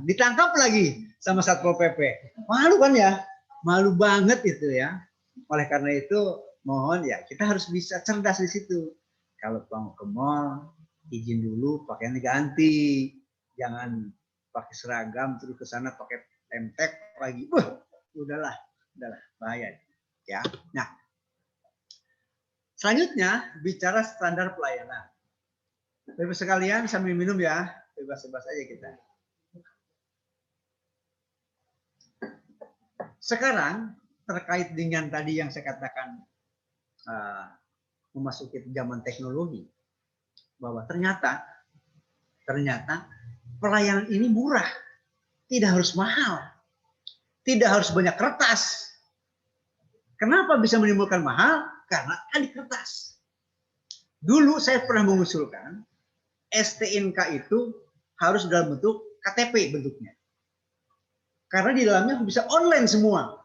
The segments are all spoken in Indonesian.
Ditangkap lagi sama Satpol PP. Malu kan ya? Malu banget itu ya. Oleh karena itu mohon ya kita harus bisa cerdas di situ. Kalau mau ke mall, izin dulu, pakaian diganti. Jangan pakai seragam terus ke sana pakai temtek lagi. Udahlah, bahaya ya. Nah, selanjutnya bicara standar pelayanan. Bapak sekalian sambil minum ya, bebas-bebas aja kita. Sekarang terkait dengan tadi yang saya katakan memasuki zaman teknologi, bahwa ternyata pelayanan ini murah, tidak harus mahal, tidak harus banyak kertas. Kenapa bisa menimbulkan mahal? Karena ada kertas. Dulu saya pernah mengusulkan STNK itu harus dalam bentuk KTP bentuknya. Karena di dalamnya bisa online semua.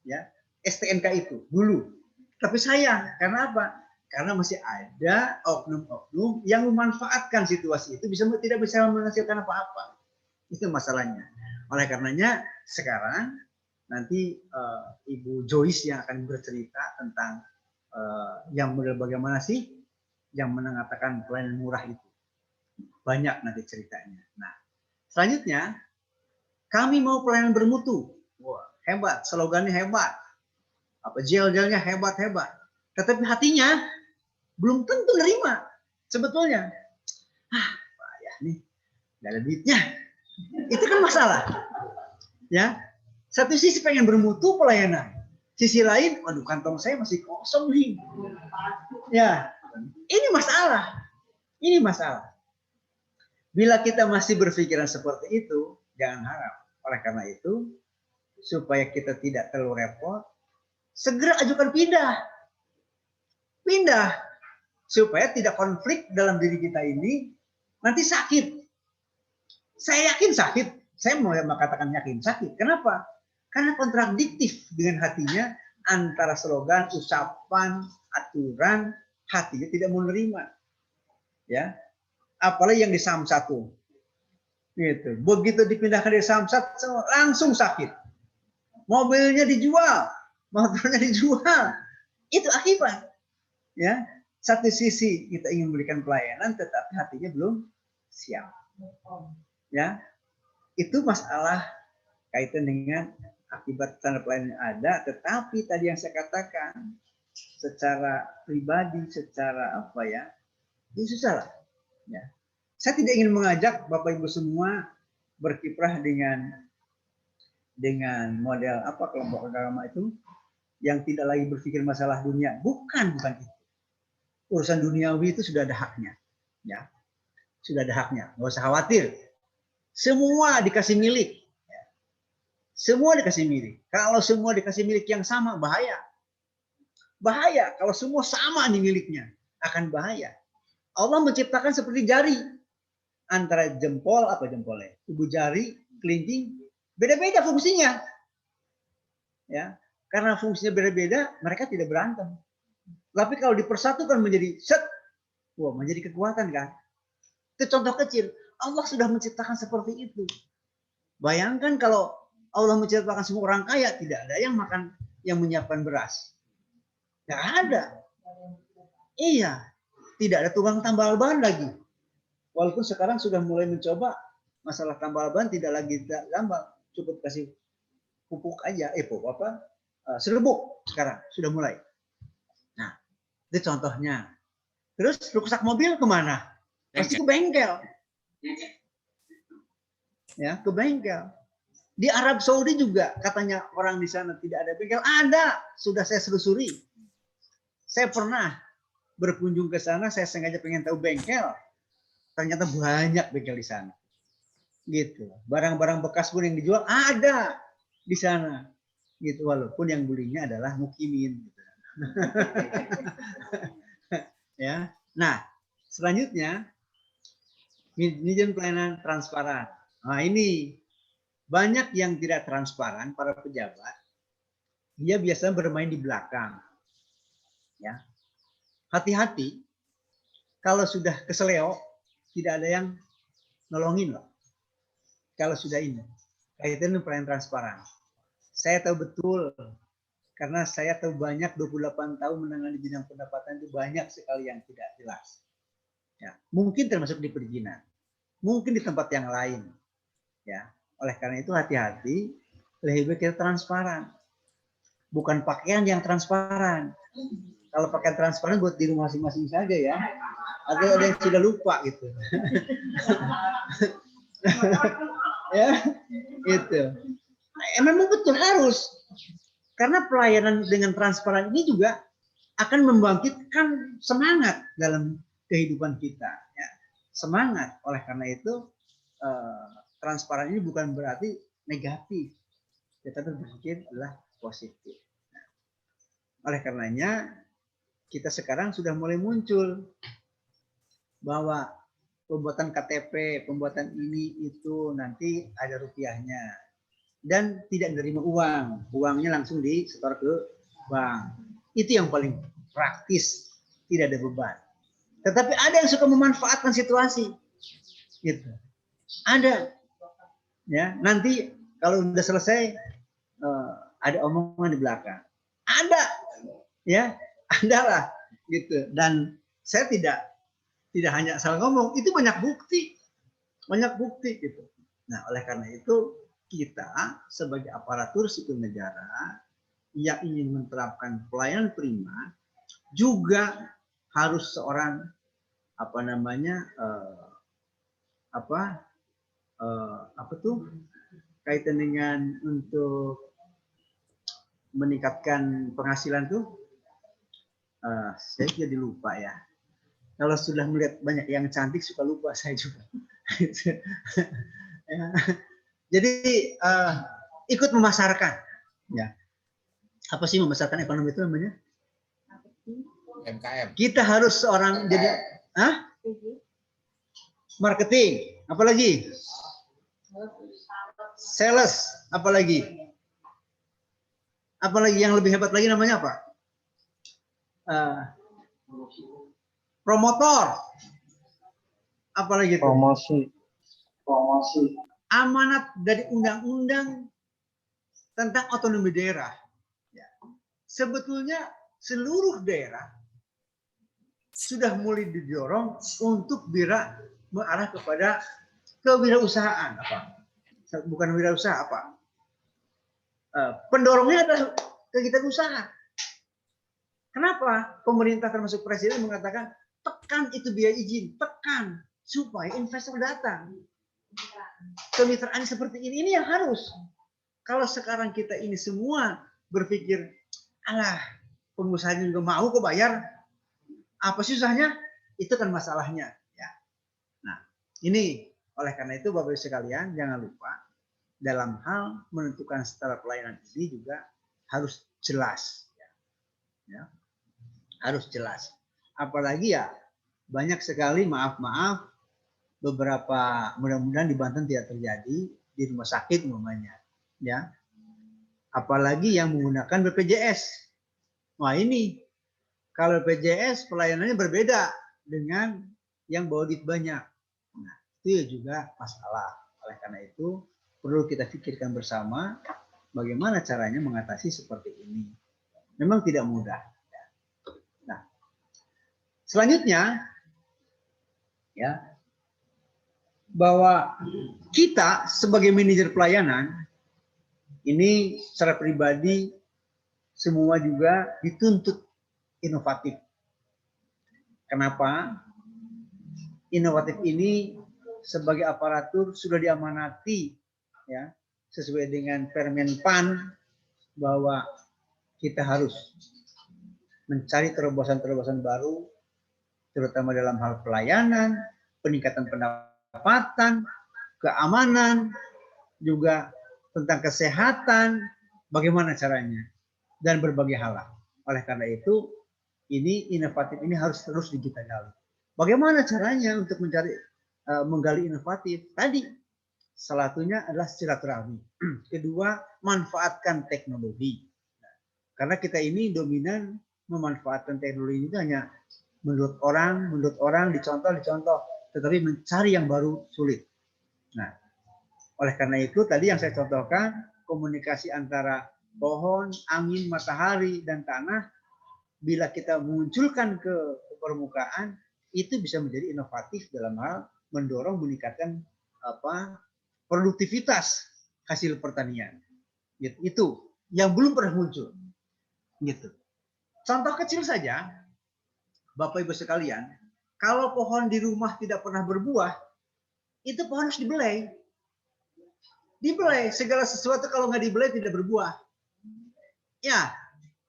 Ya, STNK itu dulu. Tapi sayang, karena apa? Karena masih ada oknum-oknum yang memanfaatkan situasi itu tidak bisa menghasilkan apa-apa. Itu masalahnya. Oleh karenanya sekarang nanti Ibu Joyce yang akan bercerita tentang yang bagaimana sih yang mengatakan pelayanan murah itu. Banyak nanti ceritanya. Nah, selanjutnya kami mau pelayanan bermutu. Wah, hebat, slogannya hebat. Apa gel-gelnya hebat-hebat. Tetapi hatinya belum tentu nerima sebetulnya. Ya nih, gak ada duitnya. Itu kan masalah. Ya, satu sisi pengen bermutu pelayanan, sisi lain, waduh kantong saya masih kosong nih. Ya, ini masalah. Ini masalah. Bila kita masih berpikiran seperti itu, jangan harap. Oleh karena itu, supaya kita tidak terlalu repot, segera ajukan pindah. Pindah. Supaya tidak konflik dalam diri kita ini, nanti sakit. Saya yakin sakit. Saya mau mengatakan yakin sakit. Kenapa? Karena kontradiktif dengan hatinya antara slogan, ucapan, aturan, hatinya tidak mau menerima. Ya. Apalagi yang di Samsat tuh. Gitu. Begitu dipindahkan dari Samsat langsung sakit. Mobilnya dijual, motornya dijual. Itu akibat. Ya, satu sisi kita ingin memberikan pelayanan tetapi hatinya belum siap. Ya. Itu masalah kaitan dengan akibat standar pelayanan yang ada, tetapi tadi yang saya katakan secara pribadi, secara apa ya, ini susah lah. Ya. Saya tidak ingin mengajak Bapak Ibu semua berkiprah dengan model apa kelompok agama itu yang tidak lagi berpikir masalah dunia. Bukan itu. Urusan duniawi itu sudah ada haknya. Ya. Sudah ada haknya. Nggak usah khawatir. Semua dikasih milik. Ya. Semua dikasih milik. Kalau semua dikasih milik yang sama, bahaya. Bahaya. Kalau semua sama nih miliknya, akan bahaya. Allah menciptakan seperti jari. Antara jempol, apa jempolnya? Ibu jari, kelingking, beda-beda fungsinya. Ya, karena fungsinya beda-beda, mereka tidak berantem. Tapi kalau dipersatukan menjadi set, wah, menjadi kekuatan kan? Itu contoh kecil. Allah sudah menciptakan seperti itu. Bayangkan kalau Allah menciptakan semua orang kaya, tidak ada yang makan, yang menyiapkan beras. Tidak ada. Iya, tidak ada tukang tambal ban lagi. Walaupun sekarang sudah mulai mencoba masalah tambal ban tidak lagi tambal, cukup kasih pupuk aja, pupuk apa? Serbuk sekarang sudah mulai. Nah, itu contohnya. Terus rusak mobil kemana? Pasti ke bengkel. Ya, ke bengkel. Di Arab Saudi juga katanya orang di sana tidak ada bengkel. Ada, sudah saya selusuri. Saya pernah berkunjung ke sana, saya sengaja pengen tahu bengkel. Ternyata banyak bengkel di sana. Gitu. Barang-barang bekas pun yang dijual ada di sana. Gitu, walaupun yang belinya adalah mukimin. Gitu. Ya. Nah, selanjutnya manajemen pelayanan transparan. Nah, ini banyak yang tidak transparan para pejabat. Dia biasanya bermain di belakang. Ya. Hati-hati kalau sudah keseleo tidak ada yang nolongin loh. kalau sudah ini kaitan dengan pelayanan transparan. Saya tahu betul karena saya tahu banyak 28 tahun menangani bidang pendapatan itu banyak sekali yang tidak jelas. Ya, mungkin termasuk di perizinan, mungkin di tempat yang lain. Ya, oleh karena itu hati-hati, lebih baik kita transparan. Bukan pakaian yang transparan. Kalau pakaian transparan buat diri masing-masing saja ya. Ada yang sudah lupa gitu. Ya, gitu. Memang betul harus. Karena pelayanan dengan transparan ini juga akan membangkitkan semangat dalam kehidupan kita. Ya. Semangat. Oleh karena itu, transparan ini bukan berarti negatif. Tetapi berpikir adalah positif. Nah, oleh karenanya, kita sekarang sudah mulai muncul bahwa pembuatan KTP, pembuatan ini itu nanti ada rupiahnya. Dan tidak menerima uang, uangnya langsung disetor ke bank. Itu yang paling praktis, tidak ada beban. Tetapi ada yang suka memanfaatkan situasi, gitu. Ada, ya. Nanti kalau sudah selesai, ada omongan di belakang. Ada, ya, ada lah, gitu. Dan saya tidak hanya salah ngomong, itu banyak bukti, gitu. Nah, oleh karena itu kita sebagai aparatur sipil negara yang ingin menerapkan pelayanan prima juga harus seorang kaitan dengan untuk meningkatkan penghasilan tuh saya jadi lupa ya. Kalau sudah melihat banyak yang cantik suka lupa saya juga. Ya. Jadi ikut memasarkan, ya. Apa sih memasarkan ekonomi itu namanya? MKM. Kita harus seorang jadi, marketing, apalagi? Sales, apalagi? Apalagi yang lebih hebat lagi namanya apa? Promotor, apalagi itu? Promosi. Amanat dari undang-undang tentang otonomi daerah. Ya. Sebetulnya seluruh daerah sudah mulai didorong untuk mengarah kepada kewirausahaan. Bukan wirausaha apa? Pendorongnya adalah kegiatan usaha. Kenapa? Pemerintah termasuk presiden mengatakan tekan itu biaya izin, tekan supaya investor datang. Kemitraan seperti ini yang harus. Kalau sekarang kita ini semua berpikir, alah, pengusaha juga mau kok bayar, apa sih susahnya? Itu kan masalahnya. Ya. Nah, ini oleh karena itu Bapak Ibu sekalian jangan lupa dalam hal menentukan standar pelayanan ini juga harus jelas. Ya. Harus jelas. Apalagi ya banyak sekali maaf beberapa, mudah-mudahan di Banten tidak terjadi di rumah sakit umpamanya, ya. Apalagi yang menggunakan BPJS. Wah ini kalau BPJS pelayanannya berbeda dengan yang bawa duit banyak. Nah, itu juga masalah. Oleh karena itu perlu kita pikirkan bersama bagaimana caranya mengatasi seperti ini. Memang tidak mudah. Nah, selanjutnya ya, bahwa kita sebagai manajer pelayanan ini secara pribadi semua juga dituntut inovatif. Kenapa? Inovatif ini sebagai aparatur sudah diamanati ya sesuai dengan Permen PAN bahwa kita harus mencari terobosan-terobosan baru terutama dalam hal pelayanan, peningkatan pendapatan, keamanan, juga tentang kesehatan, bagaimana caranya, dan berbagai hal. Oleh karena itu, ini inovatif ini harus terus kita gali. Bagaimana caranya untuk menggali inovatif? Tadi, salah satunya adalah silaturahmi. Kedua, manfaatkan teknologi. Karena kita ini dominan memanfaatkan teknologi itu hanya menurut orang, dicontoh, tetapi mencari yang baru sulit. Nah, Oleh karena itu tadi yang saya contohkan, komunikasi antara pohon, angin, matahari, dan tanah, bila kita munculkan ke permukaan, itu bisa menjadi inovatif dalam hal mendorong meningkatkan produktivitas hasil pertanian. Gitu. Itu yang belum pernah muncul. Gitu. Contoh kecil saja, Bapak Ibu sekalian, kalau pohon di rumah tidak pernah berbuah, itu pohon harus dibelai. Dibelai, segala sesuatu kalau nggak dibelai tidak berbuah. Ya,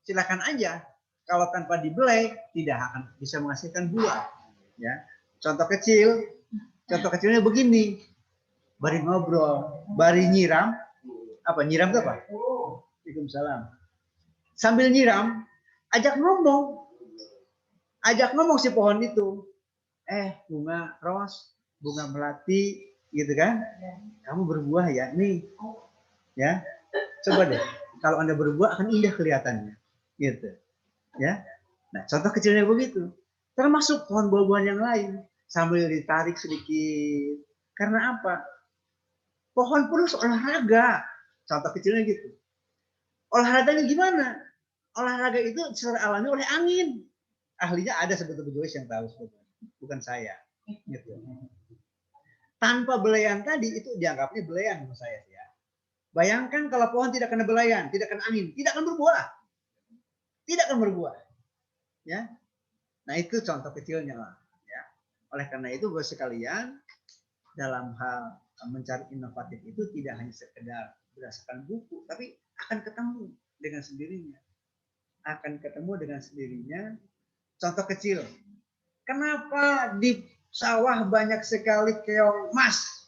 silakan aja. Kalau tanpa dibelai tidak akan bisa menghasilkan buah. Ya, contoh kecilnya begini. Bari ngobrol, bari nyiram. Apa nyiram itu apa? Waalaikumsalam. Sambil nyiram, ajak ngomong si pohon itu. Bunga ros, bunga melati, gitu kan? Kamu berbuah ya, nih, ya. Coba deh, kalau Anda berbuah akan indah kelihatannya, gitu, ya. Nah, contoh kecilnya begitu. Termasuk pohon buah-buahan yang lain, sambil ditarik sedikit. Karena apa? Pohon pun harus olahraga. Contoh kecilnya gitu. Olahraganya gimana? Olahraga itu secara alami oleh angin. Ahlinya ada sebetulnya yang tahu sebetulnya, bukan saya. Gitu. Tanpa belayan tadi itu dianggapnya belayan menurut saya ya. Bayangkan kalau pohon tidak kena belayan, tidak kena angin, tidak akan berbuah. Tidak akan berbuah. Ya. Nah, itu contoh kecilnya lah, ya. Oleh karena itu Bapak sekalian, dalam hal mencari inovatif itu tidak hanya sekedar berdasarkan buku, tapi akan ketemu dengan sendirinya. Akan ketemu dengan sendirinya. Contoh kecil, kenapa di sawah banyak sekali keong emas?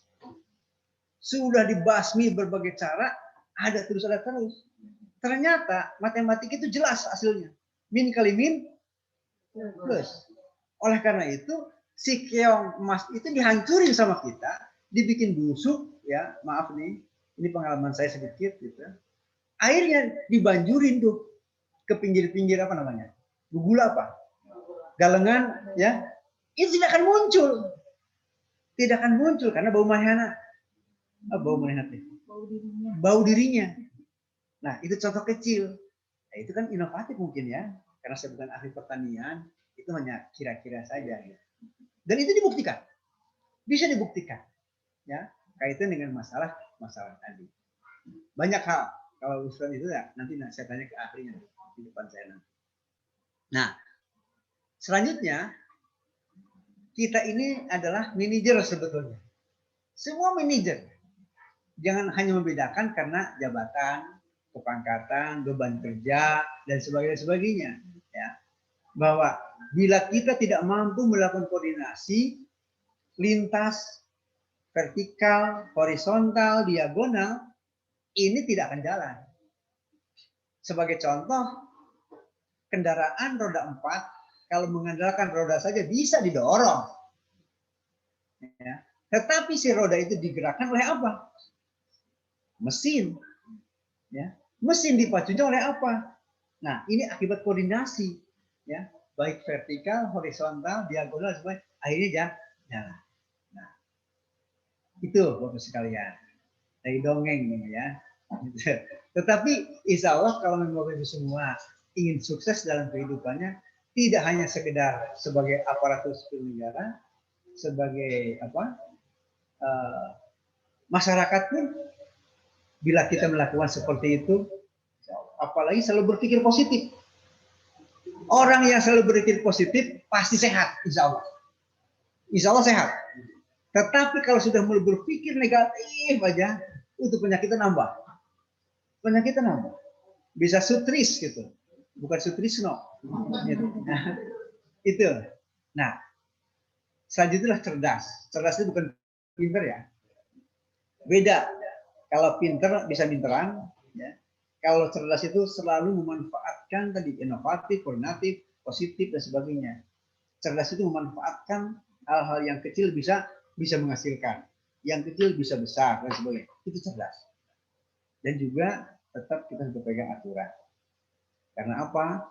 Sudah dibasmi berbagai cara, ada terus. Ternyata matematik itu jelas hasilnya. Min kali min plus. Oleh karena itu, si keong emas itu dihancurin sama kita, dibikin busuk, ya maaf nih, ini pengalaman saya sedikit gitu. Airnya dibanjurin tuh ke pinggir-pinggir apa namanya, gugula apa, galengan, ya, itu tidak akan muncul karena bau mahana, bau dirinya. Nah, itu contoh kecil. Nah, itu kan inovatif mungkin ya, karena saya bukan ahli pertanian, itu hanya kira-kira saja. Ya. Dan itu dibuktikan, bisa dibuktikan, ya, kaitan dengan masalah tadi. Banyak hal. Kalau usulan itu ya nanti saya tanya ke ahlinya di depan saya nanti. Nah, selanjutnya kita ini adalah manajer sebetulnya. Semua manajer. Jangan hanya membedakan karena jabatan, kepangkatan, beban kerja dan sebagainya, ya. Bahwa bila kita tidak mampu melakukan koordinasi lintas vertikal, horizontal, diagonal, ini tidak akan jalan. Sebagai contoh, kendaraan roda 4 kalau mengandalkan roda saja bisa didorong. Ya. Tetapi si roda itu digerakkan oleh apa? Mesin. Ya. Mesin dipacunya oleh apa? Nah, ini akibat koordinasi. Ya. Baik vertikal, horizontal, diagonal, semuanya. Akhirnya jalan. Nah, itu Bapak sekalian. Dari dongeng ini ya. Tetapi insya Allah kalau memang itu semua ingin sukses dalam kehidupannya, tidak hanya sekedar sebagai aparatur sipil negara, sebagai masyarakat pun, bila kita melakukan seperti itu, apalagi selalu berpikir positif. Orang yang selalu berpikir positif pasti sehat, insya Allah. Insya Allah sehat. Tetapi kalau sudah mulai berpikir negatif aja, itu penyakitnya nambah. Bisa sutris gitu, bukan sutrisno. Gitu. Nah, itu. Nah, selanjutnya cerdas. Cerdas itu bukan pinter ya. Beda. Kalau pinter bisa pinteran, ya. Kalau cerdas itu selalu memanfaatkan tadi inovatif, koordinatif, positif dan sebagainya. Cerdas itu memanfaatkan hal-hal yang kecil bisa menghasilkan, yang kecil bisa besar dan sebagainya. Itu cerdas. Dan juga tetap kita berpegang aturan. Karena apa?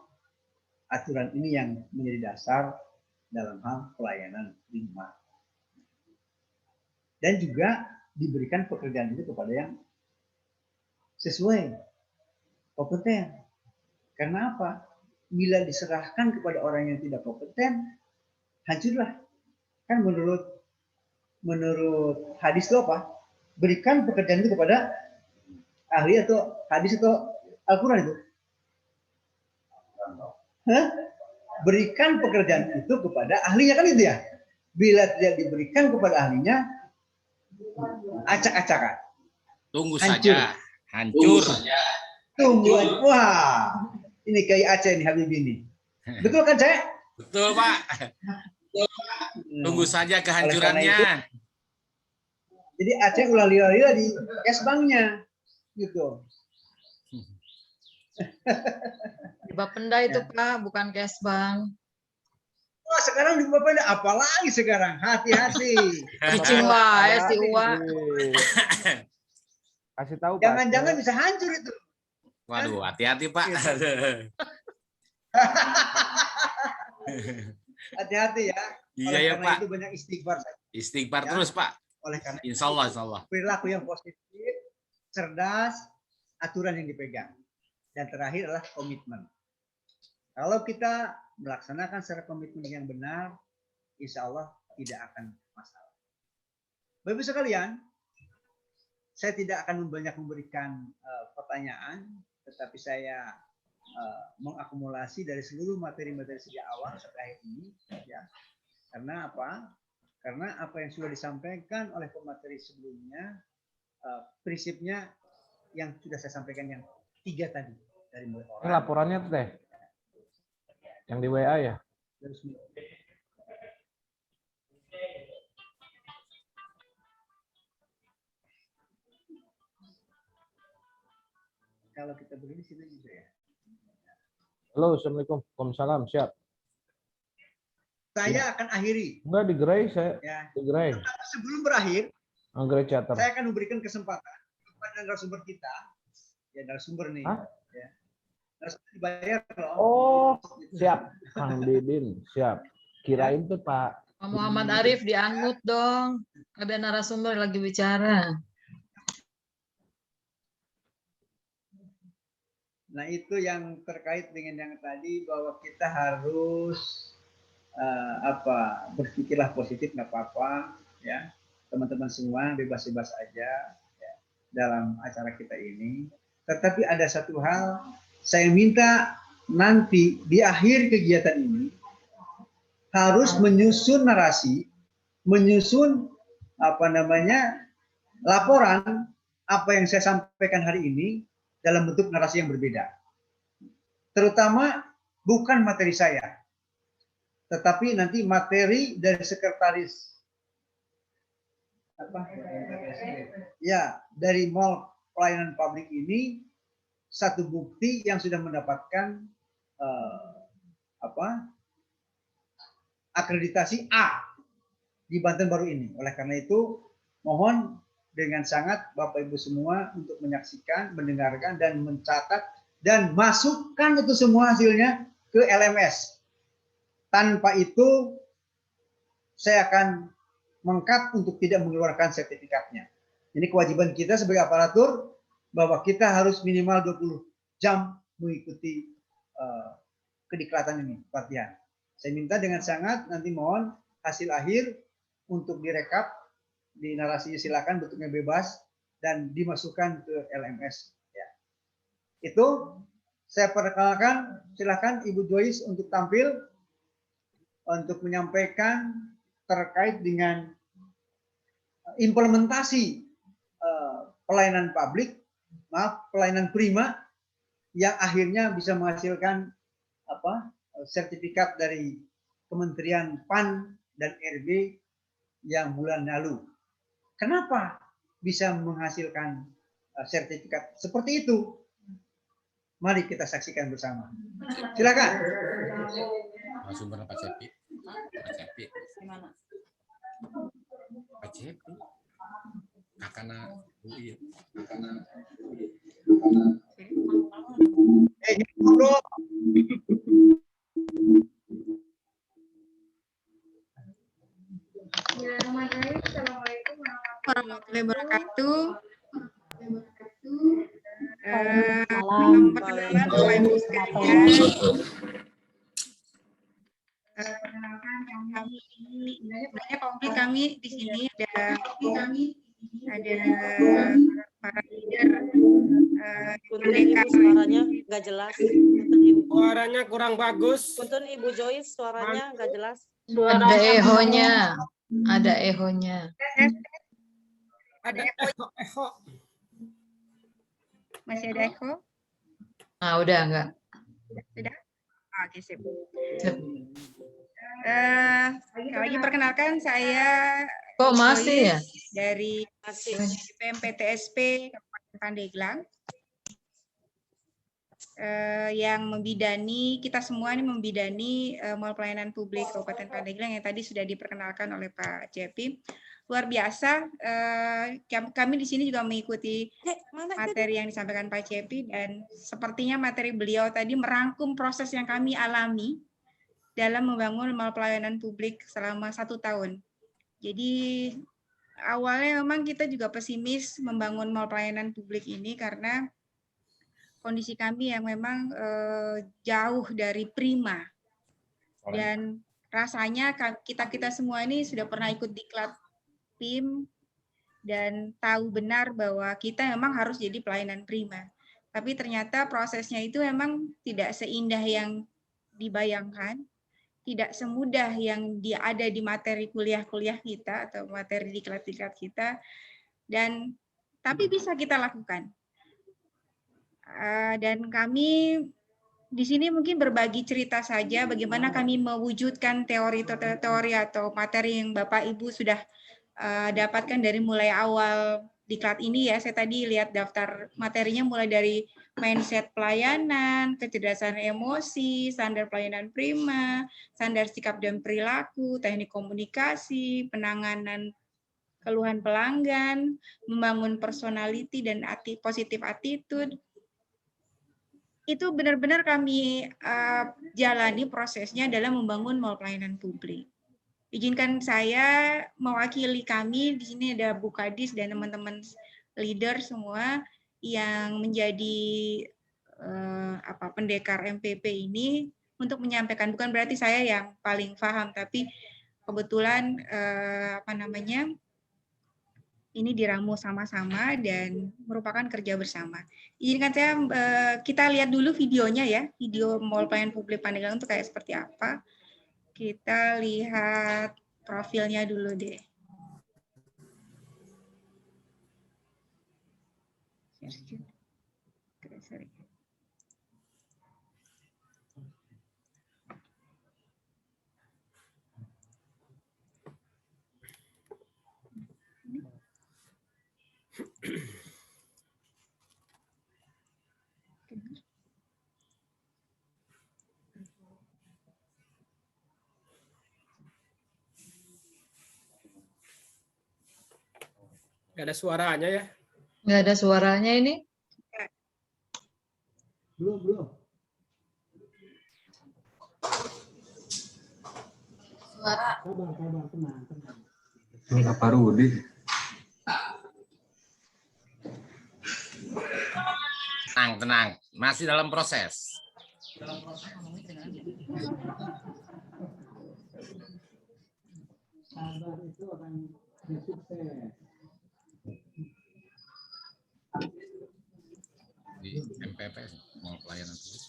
Aturan ini yang menjadi dasar dalam hal pelayanan lingkungan. Dan juga diberikan pekerjaan itu kepada yang sesuai, kompeten. Karena apa? Bila diserahkan kepada orang yang tidak kompeten, hancurlah. Kan menurut hadis itu apa? Berikan pekerjaan itu kepada ahli atau hadis atau Al-Quran itu. Hah? Berikan pekerjaan itu kepada ahlinya, kan itu ya. Bila tidak diberikan kepada ahlinya, acak-acakan. Tunggu Hancur. saja. Hancur. Tunggu aja. Wah, ini kayak Aceh ini Habib ini. Betul kan, Cek? Betul, Pak. Tunggu saja kehancurannya. Jadi Aceh ulah lila-lila di Kesbangnya, gitu. Di Bapenda itu Pak, bukan Kesbang. Wah, sekarang di Bapenda apalagi sekarang? Hati-hati. Cicing wae si Uwa. Kasih tahu Pak. Jangan-jangan bisa hancur itu. Waduh, hati-hati Pak. Hati-hati ya. Iya ya Pak. Itu banyak istighfar. Istighfar Ya. terus Pak. Oleh karena Insya Allah, insya Allah. perilaku yang positif, cerdas, aturan yang dipegang. Dan terakhir adalah komitmen. Kalau kita melaksanakan secara komitmen yang benar, insya Allah tidak akan masalah. Bapak-Ibu sekalian, saya tidak akan banyak memberikan pertanyaan, tetapi saya mengakumulasi dari seluruh materi-materi sejak awal sampai akhir ini. Ya. Karena apa? Karena apa yang sudah disampaikan oleh pemateri sebelumnya, prinsipnya yang sudah saya sampaikan yang 3 tadi. Dari mulai orang. Ini laporannya tuh Teh. Yang di WA ya? Kalau kita begini sini juga ya. Halo, Assalamualaikum. Waalaikumsalam, siap. Saya akan akhiri. Enggak di Grey saya. Ya. Di Grey. Tetapi sebelum berakhir, Grey Chatter. saya akan memberikan kesempatan kepada narasumber kita. Ya, narasumber nih. Hah? Ya. Narasumber dibayar loh. Oh, siap. Kang Didin, siap. Kirain tuh Pak. Pak Muhammad Arif di-unmute dong. Ada narasumber lagi bicara. Nah, itu yang terkait dengan yang tadi bahwa kita harus berpikirlah positif, nggak apa-apa ya, teman-teman semua bebas-bebas aja ya, dalam acara kita ini. Tetapi ada satu hal, saya minta nanti di akhir kegiatan ini harus menyusun narasi, menyusun laporan apa yang saya sampaikan hari ini dalam bentuk narasi yang berbeda. Terutama bukan materi saya, tetapi nanti materi dari sekretaris dari Mall Pelayanan Publik ini, satu bukti yang sudah mendapatkan akreditasi A di Banten baru ini. Oleh karena itu mohon dengan sangat Bapak Ibu semua untuk menyaksikan, mendengarkan dan mencatat dan masukkan itu semua hasilnya ke LMS. Tanpa itu saya akan mengkat untuk tidak mengeluarkan sertifikatnya. Ini kewajiban kita sebagai aparatur bahwa kita harus minimal 20 jam mengikuti kediklatan ini, pelatihan. Saya minta dengan sangat nanti mohon hasil akhir untuk direkap di narasinya, silakan bentuknya bebas dan dimasukkan ke LMS. Ya. Itu saya perkenalkan, silakan Ibu Joyce untuk tampil untuk menyampaikan terkait dengan implementasi pelayanan publik, pelayanan prima yang akhirnya bisa menghasilkan sertifikat dari Kementerian PAN dan RB yang bulan lalu. Kenapa bisa menghasilkan sertifikat seperti itu? Mari kita saksikan bersama. Silakan. Narasumber Pak Cepi. Pak Cepi. Pak Cepi. Kakana UI. Bro. Assalamualaikum warahmatullahi wabarakatuh. wabarakatuh. Perkenalan Bapak Ibu sekalian. Perkenalkan kami sebenarnya komplit kami di sini ada para leader Punten Ibu suaranya nggak jelas. Punten Ibu. Suaranya kurang bagus. Punten Ibu Joyce suaranya nggak jelas. Ada ehonya. Ada ehonya. Ada eho. Masih ada echo? Nah, udah enggak? Sudah? Oke, sip. Sip. Lagi perkenalkan saya Kok masih ya? dari Masih. PMPTSP Kabupaten Pandeglang. Yang membidani, kita semua ini membidani Mall Pelayanan Publik Kabupaten Pandeglang yang tadi sudah diperkenalkan oleh Pak Cepi. Luar biasa, kami di sini juga mengikuti materi yang disampaikan Pak Cepi dan sepertinya materi beliau tadi merangkum proses yang kami alami dalam membangun Mall Pelayanan Publik selama 1 tahun. Jadi awalnya memang kita juga pesimis membangun Mall Pelayanan Publik ini karena kondisi kami yang memang jauh dari prima dan rasanya kita semua ini sudah pernah ikut diklat tim dan tahu benar bahwa kita memang harus jadi pelayanan prima. Tapi ternyata prosesnya itu memang tidak seindah yang dibayangkan, tidak semudah yang ada di materi kuliah-kuliah kita atau materi diklat-diklat kita, dan tapi bisa kita lakukan. Dan kami di sini mungkin berbagi cerita saja bagaimana kami mewujudkan teori atau materi yang Bapak Ibu sudah dapatkan dari mulai awal diklat ini ya. Saya tadi lihat daftar materinya mulai dari mindset pelayanan, kecerdasan emosi, standar pelayanan prima, standar sikap dan perilaku, teknik komunikasi, penanganan keluhan pelanggan, membangun personality dan positive attitude. Itu benar-benar kami jalani prosesnya dalam membangun mall pelayanan publik. Izinkan saya mewakili kami, di sini ada Bu Kadis dan teman-teman leader semua yang menjadi pendekar MPP ini untuk menyampaikan, bukan berarti saya yang paling paham, tapi kebetulan ini diramu sama-sama dan merupakan kerja bersama. Izinkan saya kita lihat dulu videonya ya, video Mall Pelayanan Publik Pandeglang itu kayak seperti apa. Kita lihat profilnya dulu deh. Sorry. Nggak ada suaranya ya? Nggak ada suaranya ini? Belum. Suara. Sabar, tenang. Pak Rudi. Tenang. Masih dalam proses. Sabar itu akan sukses. Di MPP, Mall Pelayanan Publik.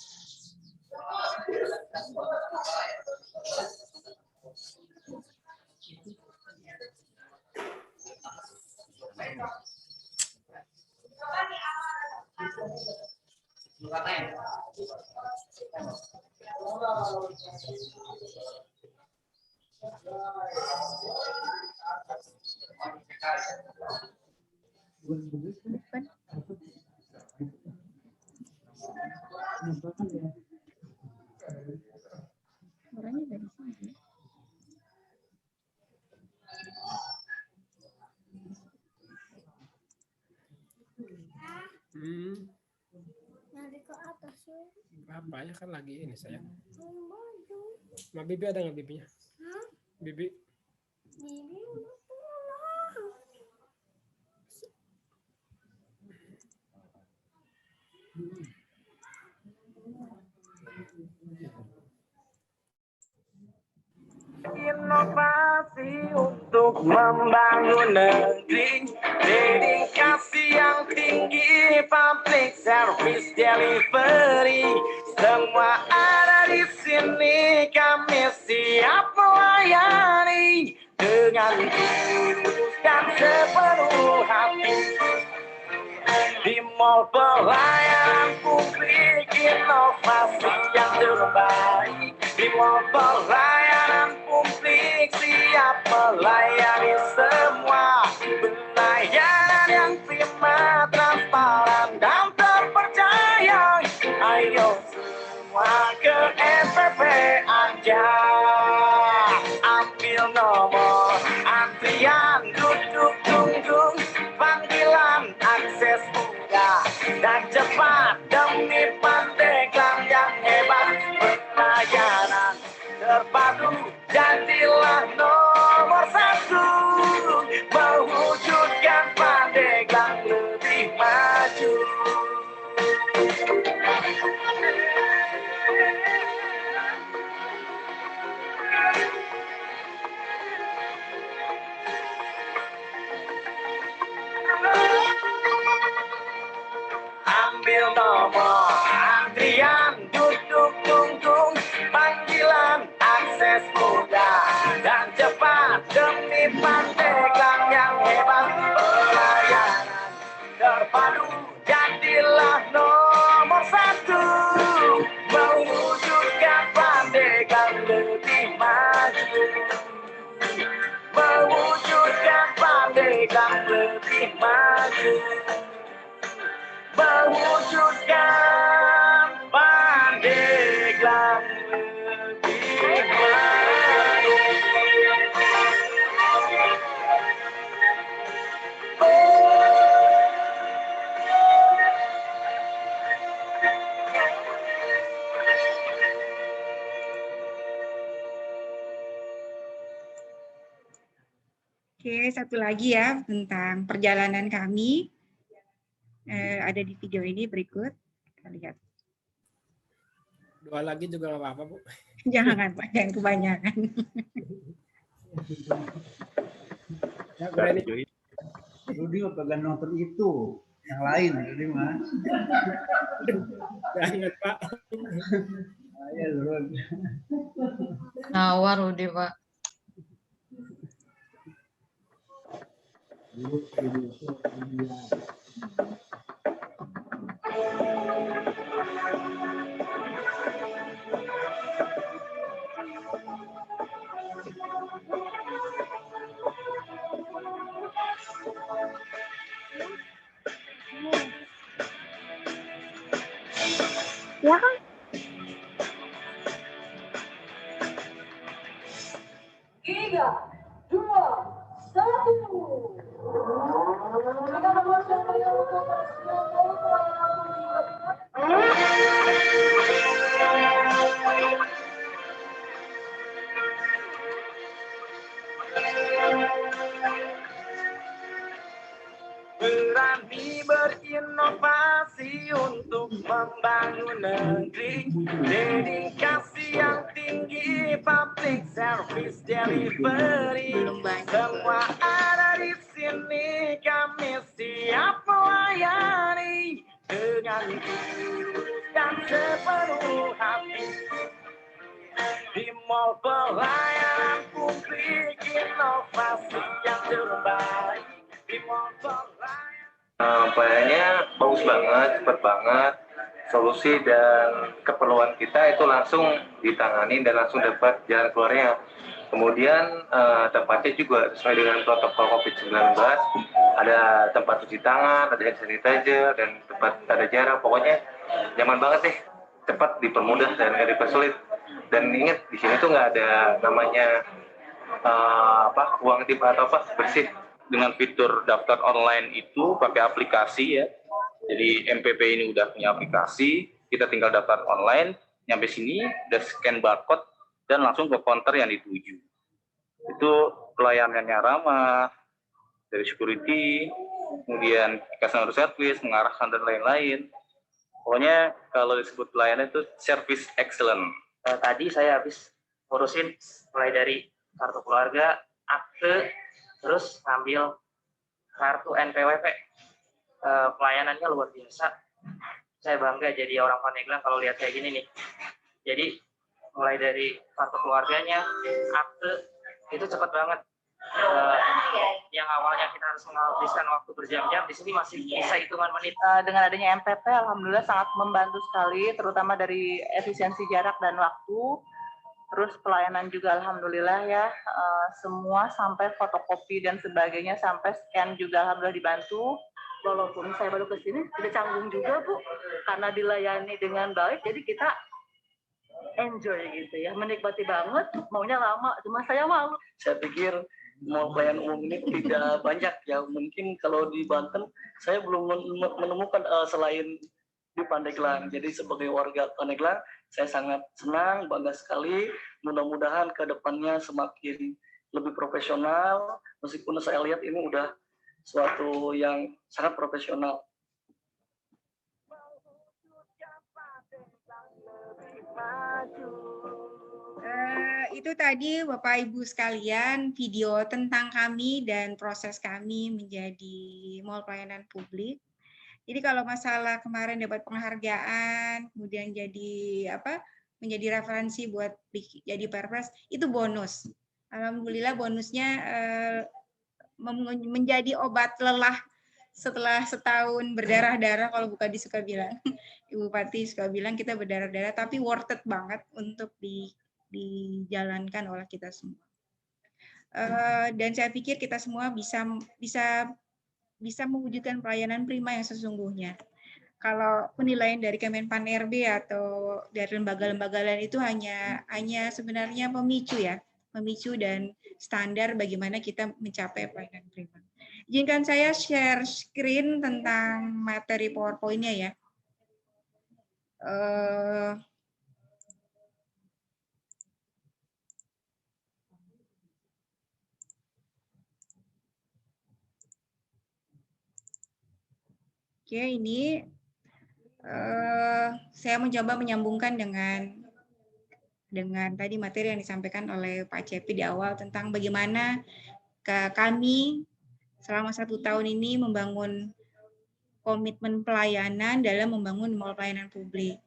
Suaranya dari sini. Apa ya kan lagi ini sayang. Ma Bibi ada nggak Bibinya? Bibi. Inovasi untuk membangun negeri, dedikasi yang tinggi, public service delivery, semua ada di sini, kami siap melayani dengan tulus dan sepenuh hati. Di Mall Pelayanan Publik, inovasi yang terbaik. Di Mall Pelayanan Publik, siap melayani semua. Pelayanan yang prima, transparan dan terpercaya. Ayo semua ke MPP aja. Ambil nomor antrian, duduk tunggu, panggilan akses mudah dan cepat demi Pandeglang yang hebat. Pelayanan terpadu jadilah nomor 1, mewujudkan Pandeglang lebih maju. Ambil nomor antrian, duduk tunggu, panggilan akses mudah dan cepat demi Pandeglang yang hebat. Pelayanan terpadu jadilah nomor 1, mewujudkan Pandeglang lebih maju. Mewujudkan Pandeglang lebih maju. Mewujudkan Pandeglang lebih maju. Oke, satu lagi ya tentang perjalanan kami. Ada di video ini berikut. Kita lihat. 2 lagi juga nggak apa-apa, Bu. Jangan kebanyakan. Ya, berani. Rudi mah pegang nonton itu, yang lain Rudi mah. Jangan, Pak. Ayo Rudi. Nawar Rudi, Pak. Ya kan? Berani berinovasi untuk membangun negeri, dedikasi yang tinggi, public service delivery, semua ada di sini, kami siap melayani dengan tulus dan sepenuh hati. Di Mall Pelayanan Publik, inovasi yang terbaik. Di Mall Pelayanan. Pelayanannya bagus banget, cepat banget. Solusi dan keperluan kita itu langsung ditangani dan langsung dapat jalan keluarnya. Kemudian tempatnya juga sesuai dengan protokol COVID-19. Ada tempat cuci tangan, ada hand sanitizer, dan tempat ada jarak. Pokoknya nyaman banget deh. Cepat, dipermudah dan nggak dipersulit. Dan ingat di sini tuh nggak ada namanya uang tip atau bersih. Dengan fitur daftar online itu pakai aplikasi ya. Jadi MPP ini udah punya aplikasi, kita tinggal daftar online, nyampe sini udah scan barcode dan langsung ke counter yang dituju. Itu pelayanannya ramah, dari security, kemudian customer service, mengarahkan dan lain-lain. Pokoknya kalau disebut pelayanan itu service excellent. Tadi saya habis ngurusin mulai dari kartu keluarga, akte, terus ngambil kartu NPWP. Pelayanannya luar biasa. Saya bangga jadi orang Pandeglang kalau lihat kayak gini nih. Jadi mulai dari kartu keluarganya, akte, itu cepat banget. Yang awalnya kita harus menghabiskan waktu berjam-jam, di sini masih bisa hitungan menit. Dengan adanya MPP, alhamdulillah sangat membantu sekali, terutama dari efisiensi jarak dan waktu. Terus pelayanan juga alhamdulillah ya, semua sampai fotokopi dan sebagainya, sampai scan juga alhamdulillah dibantu. Walaupun saya baru ke sini, udah canggung juga Bu, karena dilayani dengan baik, jadi kita enjoy gitu ya, menikmati banget, maunya lama, cuma saya malu. Saya pikir mall pelayanan umum ini tidak banyak ya, mungkin kalau di Banten saya belum menemukan selain di Pandeglang. Jadi sebagai warga Pandeglang, saya sangat senang, bangga sekali, mudah-mudahan ke depannya semakin lebih profesional, meskipun saya lihat ini udah suatu yang sangat profesional. Itu tadi Bapak Ibu sekalian video tentang kami dan proses kami menjadi mall pelayanan publik. Jadi kalau masalah kemarin dapat penghargaan, kemudian jadi menjadi referensi buat jadi Perpres, itu bonus. Alhamdulillah bonusnya menjadi obat lelah setelah setahun berdarah-darah, kalau bukan suka bilang, Ibu Bupati suka bilang kita berdarah-darah, tapi worth it banget untuk dijalankan oleh kita semua. Dan saya pikir kita semua bisa mewujudkan pelayanan prima yang sesungguhnya. Kalau penilaian dari Kemenpan RB atau dari lembaga-lembaga lain itu hanya sebenarnya pemicu ya, pemicu dan standar bagaimana kita mencapai pelayanan prima. Izinkan saya share screen tentang materi PowerPoint-nya ya. Oke, ini saya mencoba menyambungkan dengan tadi materi yang disampaikan oleh Pak Cepi di awal tentang bagaimana kami selama 1 tahun ini membangun komitmen pelayanan dalam membangun mall pelayanan publik.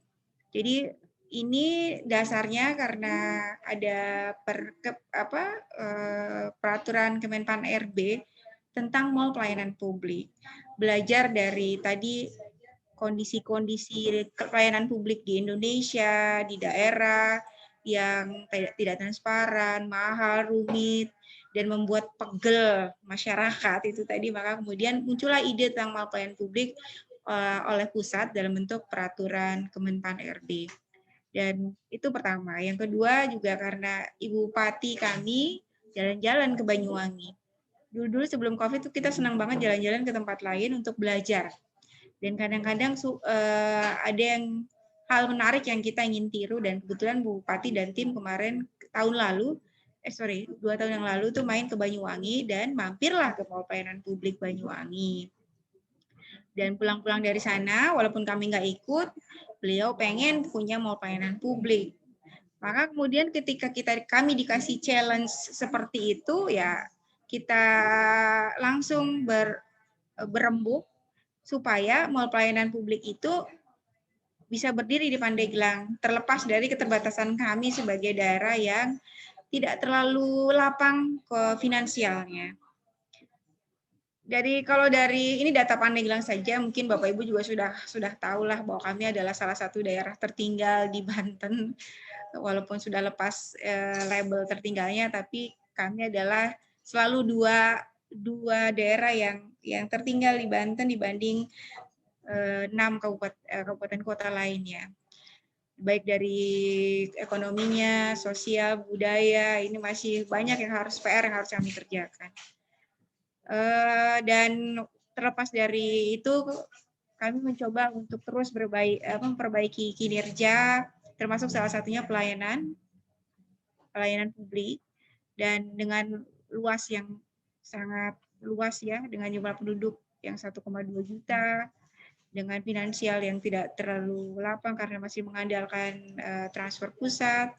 Jadi ini dasarnya karena ada peraturan Kemenpan RB tentang mall pelayanan publik. Belajar dari tadi kondisi-kondisi pelayanan publik di Indonesia, di daerah yang tidak transparan, mahal, rumit, dan membuat pegel masyarakat itu tadi, maka kemudian muncullah ide tentang mall pelayanan publik oleh pusat dalam bentuk peraturan Kemenpan RB. Dan itu pertama. Yang kedua juga karena Ibu Bupati kami jalan-jalan ke Banyuwangi. Dulu sebelum COVID itu kita senang banget jalan-jalan ke tempat lain untuk belajar. Dan kadang-kadang ada yang hal menarik yang kita ingin tiru, dan kebetulan Bu Bupati dan tim kemarin 2 tahun yang lalu tuh main ke Banyuwangi dan mampirlah ke mall pelayanan publik Banyuwangi. Dan pulang-pulang dari sana, walaupun kami nggak ikut, beliau pengen punya mall pelayanan publik. Maka kemudian ketika kami dikasih challenge seperti itu, ya kita langsung berembuk supaya mall pelayanan publik itu bisa berdiri di Pandeglang, terlepas dari keterbatasan kami sebagai daerah yang tidak terlalu lapang ke finansialnya. Kalau dari ini data Pandeglang saja, mungkin Bapak Ibu juga sudah tahu lah bahwa kami adalah salah satu daerah tertinggal di Banten, walaupun sudah lepas label tertinggalnya, tapi kami adalah selalu dua daerah yang tertinggal di Banten dibanding 6 kabupaten kota lainnya. Baik dari ekonominya, sosial, budaya, ini masih banyak yang PR yang harus kami kerjakan. Dan terlepas dari itu, kami mencoba untuk terus memperbaiki kinerja, termasuk salah satunya pelayanan publik, dan dengan luas yang sangat luas ya, dengan jumlah penduduk yang 1,2 juta, dengan finansial yang tidak terlalu lapang karena masih mengandalkan transfer pusat,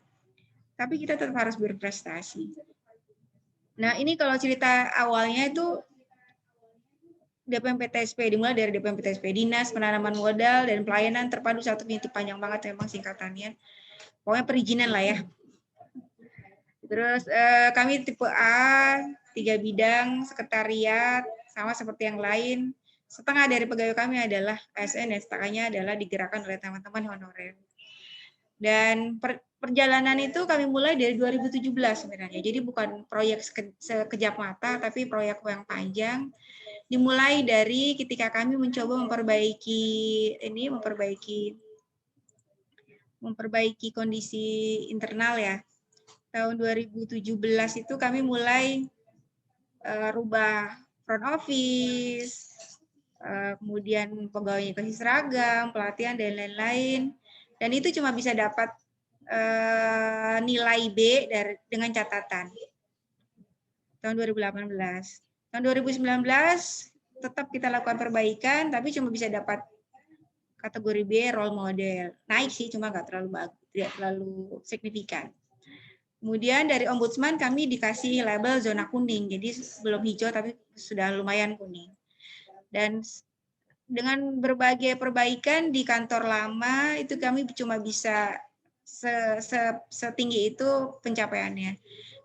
tapi kita tetap harus berprestasi. Nah, ini kalau cerita awalnya itu DPMPTSP, dimulai dari DPMPTSP, Dinas Penanaman Modal dan Pelayanan Terpadu Satu Pintu, panjang banget memang singkatannya. Pokoknya perizinan lah ya. Terus kami tipe A, 3 bidang, sekretariat, sama seperti yang lain. Setengah dari pegawai kami adalah ASN dan setengahnya adalah digerakkan oleh teman-teman honorer. Dan perjalanan itu kami mulai dari 2017 sebenarnya. Jadi bukan proyek sekejap mata, tapi proyek yang panjang. Dimulai dari ketika kami mencoba memperbaiki kondisi internal ya. Tahun 2017 itu kami mulai rubah front office, kemudian pegawainya kasih seragam, pelatihan dan lain-lain. Dan itu cuma bisa dapat nilai B dengan catatan. Tahun 2018. Tahun 2019 tetap kita lakukan perbaikan, tapi cuma bisa dapat kategori B role model. Naik sih, cuma nggak terlalu bagus, tidak terlalu signifikan. Kemudian dari Ombudsman kami dikasih label zona kuning, jadi belum hijau tapi sudah lumayan kuning. Dan dengan berbagai perbaikan di kantor lama itu kami cuma bisa setinggi itu pencapaiannya.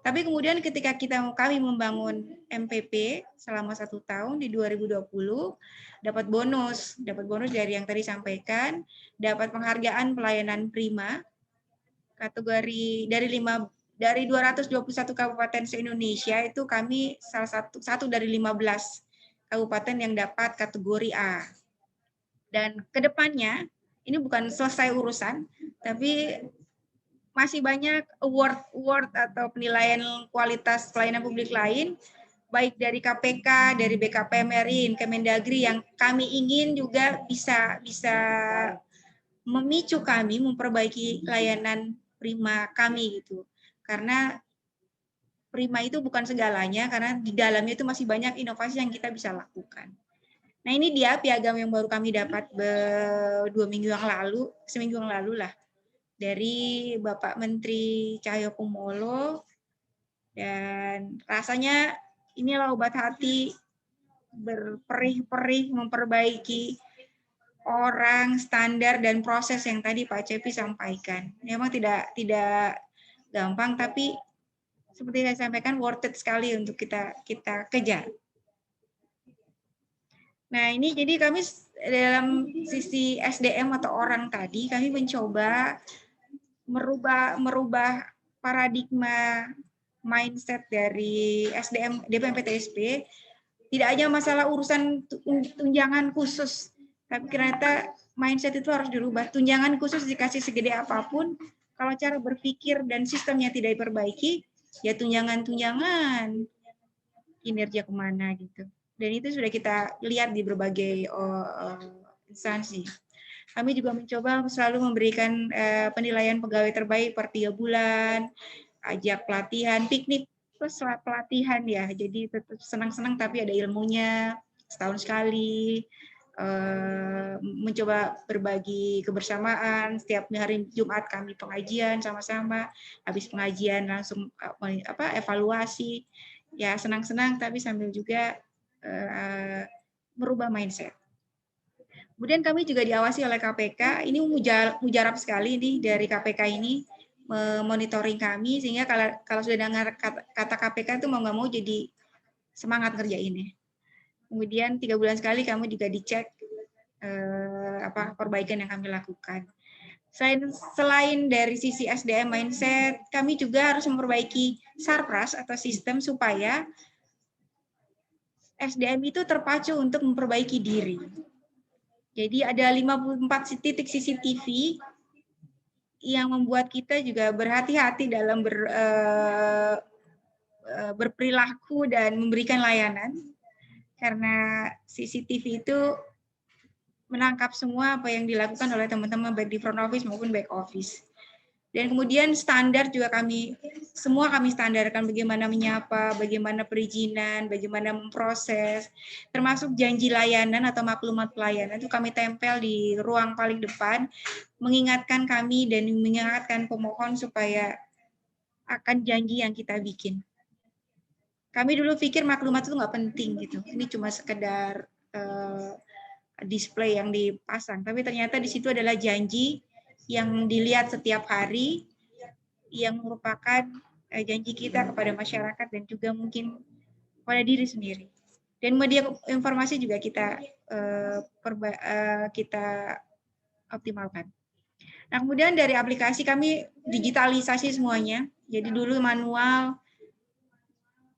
Tapi kemudian ketika kami membangun MPP selama 1 tahun di 2020, dapat bonus dari yang tadi sampaikan, dapat penghargaan pelayanan prima, kategori dari 221 kabupaten se-Indonesia itu kami salah satu dari 15 kabupaten yang dapat kategori A. Dan kedepannya ini bukan selesai urusan, tapi masih banyak award atau penilaian kualitas pelayanan publik lain, baik dari KPK, dari BKPM RI, Kemendagri, yang kami ingin juga bisa memicu kami memperbaiki layanan prima kami gitu. Karena prima itu bukan segalanya, karena di dalamnya itu masih banyak inovasi yang kita bisa lakukan. Nah, ini dia piagam yang baru kami dapat seminggu yang lalu lah, dari Bapak Menteri Cahyokumolo, dan rasanya inilah obat hati, berperih-perih memperbaiki orang, standar dan proses yang tadi Pak Cepi sampaikan. Memang tidak gampang, tapi seperti saya sampaikan worth it sekali untuk kita kejar. Nah, ini jadi kami dalam sisi SDM atau orang tadi, kami mencoba merubah paradigma mindset dari SDM DPMPTSP, tidak hanya masalah urusan tunjangan khusus, tapi ternyata mindset itu harus dirubah. Tunjangan khusus dikasih segede apapun, kalau cara berpikir dan sistemnya tidak diperbaiki, ya tunjangan kinerja kemana gitu. Dan itu sudah kita lihat di berbagai instansi. Kami juga mencoba selalu memberikan penilaian pegawai terbaik per 3 bulan, ajak pelatihan, piknik plus pelatihan ya. Jadi tetap senang-senang tapi ada ilmunya, setahun sekali. Mencoba berbagi kebersamaan. Setiap hari Jumat kami pengajian sama-sama. Habis pengajian langsung evaluasi. Ya senang-senang tapi sambil juga merubah mindset. Kemudian kami juga diawasi oleh KPK. Ini mujarab sekali nih dari KPK ini monitoring kami, sehingga kalau sudah dengar kata KPK itu mau nggak mau jadi semangat kerjainnya. Kemudian 3 bulan sekali kami juga dicek perbaikan yang kami lakukan. Selain dari sisi SDM mindset, kami juga harus memperbaiki sarpras atau sistem supaya SDM itu terpacu untuk memperbaiki diri. Jadi ada 54 titik CCTV yang membuat kita juga berhati-hati dalam berperilaku dan memberikan layanan. Karena CCTV itu menangkap semua apa yang dilakukan oleh teman-teman baik di front office maupun back office. Dan kemudian standar juga semua kami standarkan, bagaimana menyapa, bagaimana perizinan, bagaimana memproses, termasuk janji layanan atau maklumat pelayanan itu kami tempel di ruang paling depan, mengingatkan kami dan mengingatkan pemohon supaya akan janji yang kita bikin. Kami dulu pikir maklumat itu nggak penting gitu, ini cuma sekedar display yang dipasang, tapi ternyata di situ adalah janji yang dilihat setiap hari, yang merupakan janji kita kepada masyarakat dan juga mungkin pada diri sendiri. Dan media informasi juga kita optimalkan. Nah, kemudian dari aplikasi kami digitalisasi semuanya. Jadi dulu manual,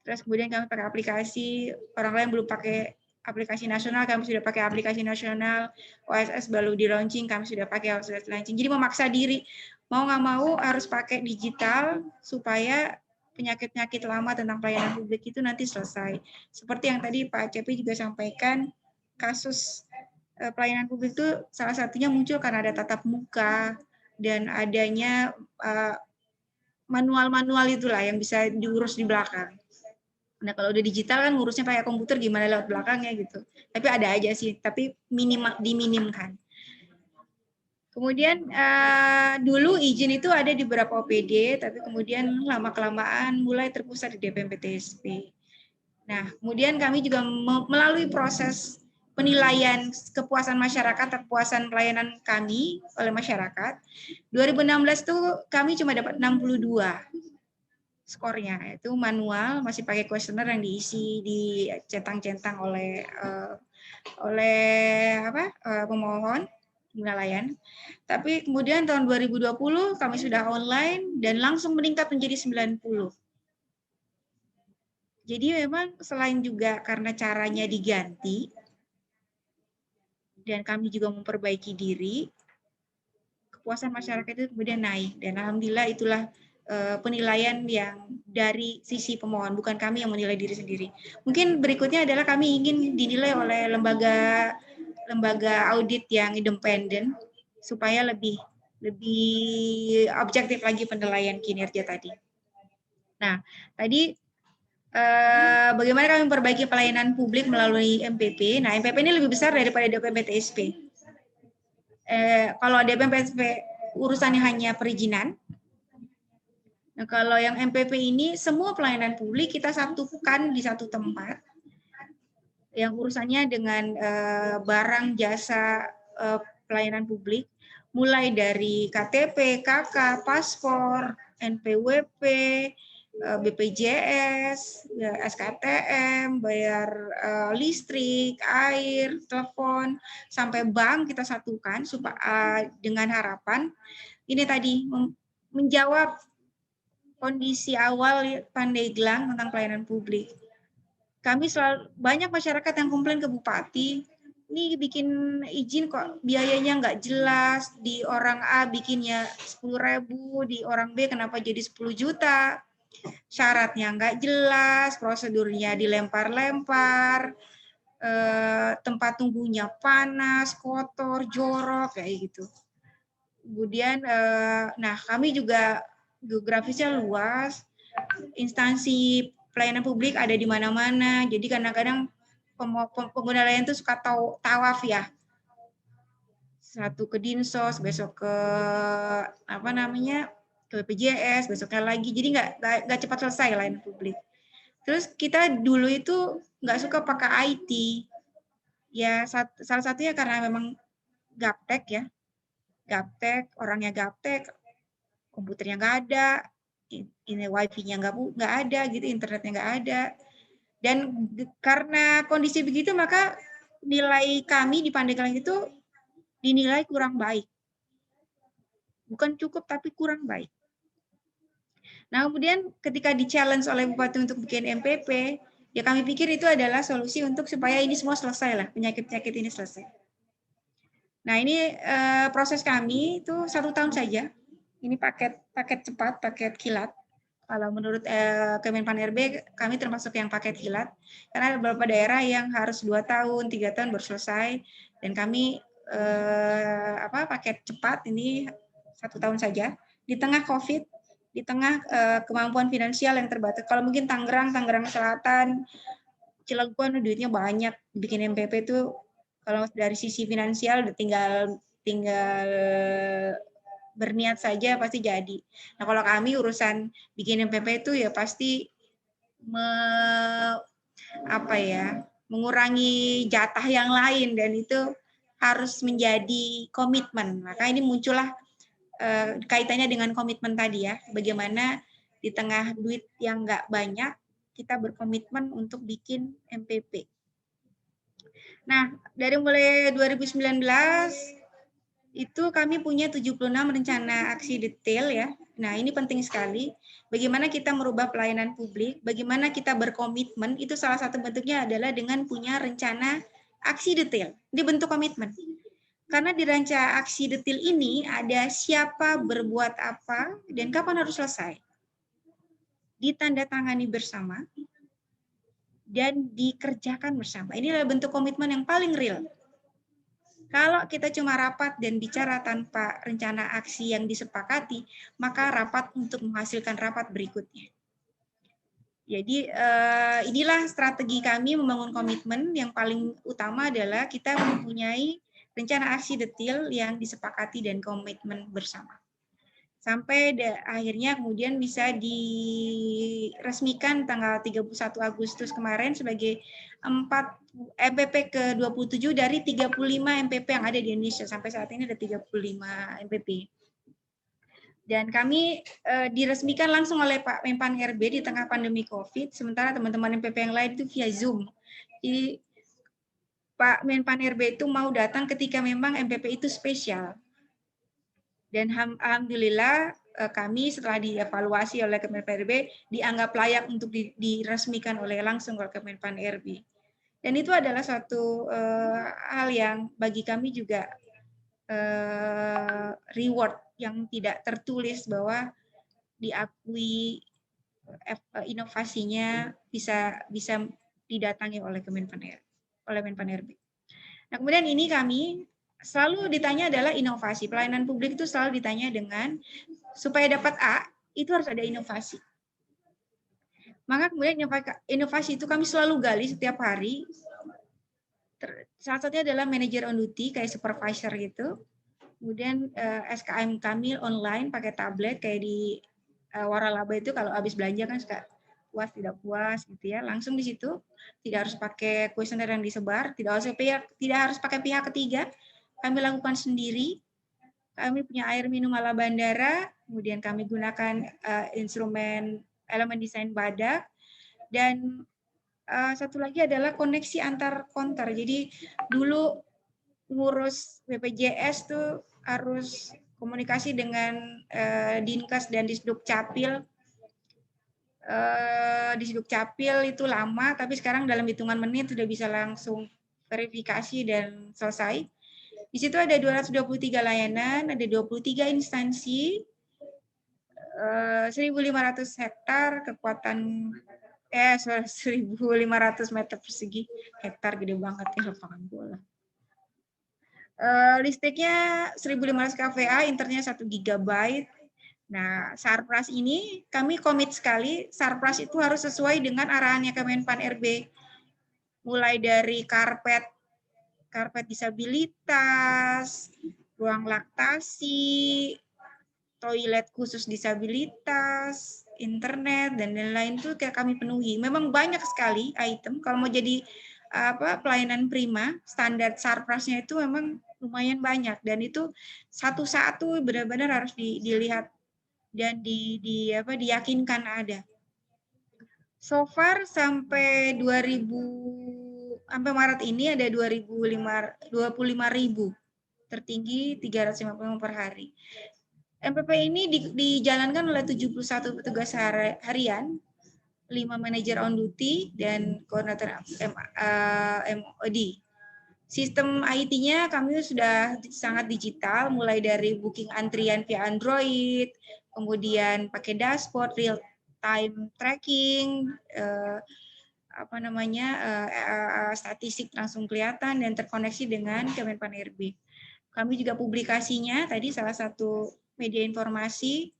terus kemudian kami pakai aplikasi, orang lain belum pakai aplikasi nasional, kami sudah pakai aplikasi nasional, OSS baru di launching, kami sudah pakai OSS launching. Jadi memaksa diri, mau nggak mau harus pakai digital supaya penyakit-penyakit lama tentang pelayanan publik itu nanti selesai. Seperti yang tadi Pak Cepi juga sampaikan, kasus pelayanan publik itu salah satunya muncul karena ada tatap muka dan adanya manual-manual itulah yang bisa diurus di belakang. Nah, kalau udah digital kan ngurusnya pakai komputer gimana lewat belakangnya gitu. Tapi ada aja sih, tapi diminimkan. Kemudian dulu izin itu ada di beberapa OPD, tapi kemudian lama-kelamaan mulai terpusat di DPMPTSP. Nah, kemudian kami juga melalui proses penilaian kepuasan masyarakat, kepuasan pelayanan kami oleh masyarakat. 2016 itu kami cuma dapat 62 skornya, itu manual, masih pakai kuesioner yang diisi, dicentang-centang oleh pemohon penilaian. Tapi kemudian tahun 2020 kami sudah online dan langsung meningkat menjadi 90. Jadi memang selain juga karena caranya diganti dan kami juga memperbaiki diri, kepuasan masyarakat itu kemudian naik, dan alhamdulillah itulah penilaian yang dari sisi pemohon, bukan kami yang menilai diri sendiri. Mungkin berikutnya adalah kami ingin dinilai oleh lembaga audit yang independen supaya lebih objektif lagi penilaian kinerja tadi. Nah, tadi bagaimana kami memperbaiki pelayanan publik melalui MPP. Nah, MPP ini lebih besar daripada DPMPTSP. Kalau DPMPTSP urusannya hanya perizinan. Nah, kalau yang MPP ini semua pelayanan publik kita satukan di satu tempat yang urusannya dengan barang jasa pelayanan publik, mulai dari KTP, KK, paspor, NPWP, BPJS, SKTM, bayar listrik, air, telepon, sampai bank kita satukan supaya dengan harapan ini tadi menjawab kondisi awal Pandeglang tentang pelayanan publik. Kami selalu banyak masyarakat yang komplain ke bupati, ini bikin izin kok biayanya nggak jelas, di orang A bikinnya 10.000, di orang B kenapa jadi 10 juta, syaratnya nggak jelas, prosedurnya dilempar-lempar, tempat tunggunya panas, kotor, jorok kayak gitu. Kemudian, nah kami juga geografisnya luas, instansi pelayanan publik ada di mana-mana, jadi kadang-kadang pengguna layanan itu suka tawaf ya, satu ke Dinsos, besok ke ke BPJS, besoknya lagi, jadi nggak cepat selesai layanan publik. Terus kita dulu itu nggak suka pakai IT, ya salah satunya karena memang gaptek ya, gaptek, orangnya gaptek, komputernya nggak ada, ini wifi-nya nggak ada gitu, internetnya nggak ada. Dan karena kondisi begitu, maka nilai kami di Pandeglang itu dinilai kurang baik. Bukan cukup, tapi kurang baik. Nah, kemudian ketika di-challenge oleh Bupati untuk bikin MPP, ya kami pikir itu adalah solusi untuk supaya ini semua selesai lah, penyakit-penyakit ini selesai. Nah, ini proses kami itu 1 tahun saja. Ini paket cepat, paket kilat. Kalau menurut Kemenpan-RB, kami termasuk yang paket kilat. Karena ada beberapa daerah yang harus 2 tahun, 3 tahun baru selesai. Dan kami paket cepat ini 1 tahun saja. di tengah COVID, di tengah kemampuan finansial yang terbatas. Kalau mungkin Tangerang Selatan, Cilegon duitnya banyak, bikin MPP itu kalau dari sisi finansial tinggal berniat saja pasti jadi. Nah kalau kami urusan bikin MPP itu ya pasti mengurangi jatah yang lain, dan itu harus menjadi komitmen. Maka ini muncullah kaitannya dengan komitmen tadi ya, bagaimana di tengah duit yang nggak banyak kita berkomitmen untuk bikin MPP. Nah dari mulai 2019 itu kami punya 76 rencana aksi detail ya. Nah, ini penting sekali. Bagaimana kita merubah pelayanan publik, bagaimana kita berkomitmen, itu salah satu bentuknya adalah dengan punya rencana aksi detail. Ini bentuk komitmen. Karena di rencana aksi detail ini ada siapa berbuat apa dan kapan harus selesai. Ditandatangani bersama dan dikerjakan bersama. Ini adalah bentuk komitmen yang paling real. Kalau kita cuma rapat dan bicara tanpa rencana aksi yang disepakati, maka rapat untuk menghasilkan rapat berikutnya. Jadi inilah strategi kami membangun komitmen. Yang paling utama adalah kita mempunyai rencana aksi detail yang disepakati dan komitmen bersama. Sampai akhirnya kemudian bisa diresmikan tanggal 31 Agustus kemarin sebagai MPP ke-27 dari 35 MPP yang ada di Indonesia. Sampai saat ini ada 35 MPP. Dan kami diresmikan langsung oleh Pak Menpan RB di tengah pandemi COVID, sementara teman-teman MPP yang lain itu via Zoom. Jadi Pak Menpan RB itu mau datang ketika memang MPP itu spesial. Dan alhamdulillah kami setelah dievaluasi oleh Kemenpan RB dianggap layak untuk diresmikan langsung oleh Kemenpan RB. Dan itu adalah suatu hal yang bagi kami juga reward yang tidak tertulis bahwa diakui inovasinya bisa didatangi oleh Menpan RB. Nah, kemudian ini kami selalu ditanya adalah inovasi. Pelayanan publik itu selalu ditanya dengan supaya dapat A, itu harus ada inovasi. Maka kemudian inovasi itu kami selalu gali setiap hari. Salah satunya adalah manager on duty, kayak supervisor gitu. Kemudian SKM kami online pakai tablet, kayak di Waralaba itu kalau habis belanja kan suka puas tidak puas gitu ya, langsung di situ, tidak harus pakai kuesioner yang disebar, tidak harus pakai pihak ketiga. Kami lakukan sendiri. Kami punya air minum ala bandara, kemudian kami gunakan instrumen elemen desain badak, dan satu lagi adalah koneksi antar konter. Jadi dulu ngurus BPJS tuh harus komunikasi dengan Dinkes dan Disduk Capil. Disduk Capil itu lama, tapi sekarang dalam hitungan menit sudah bisa langsung verifikasi dan selesai. Di situ ada 223 layanan, ada 23 instansi, 1.500 hektar kekuatan 1.500 meter persegi, hektar gede banget ya lapangan bola. Listriknya 1.500 kVA, internetnya 1 GB. Nah, Sarpras ini kami komit sekali, Sarpras itu harus sesuai dengan arahannya Kemenpan RB. Mulai dari karpet disabilitas, ruang laktasi, toilet khusus disabilitas, internet, dan lain-lain itu kayak kami penuhi. Memang banyak sekali item. Kalau mau jadi pelayanan prima, standar Sarprasnya itu memang lumayan banyak. Dan itu satu-satu benar-benar harus dilihat dan diyakinkan ada. So far sampai sampai Maret ini ada 25.000, tertinggi 350 per hari. MPP ini dijalankan oleh 71 petugas harian, 5 manajer on duty, dan koordinator MOD. Sistem IT-nya kami sudah sangat digital, mulai dari booking antrian via Android, kemudian pakai dashboard, real time tracking, statistik langsung kelihatan dan terkoneksi dengan Kemenpan RB. Kami juga publikasinya tadi salah satu media informasi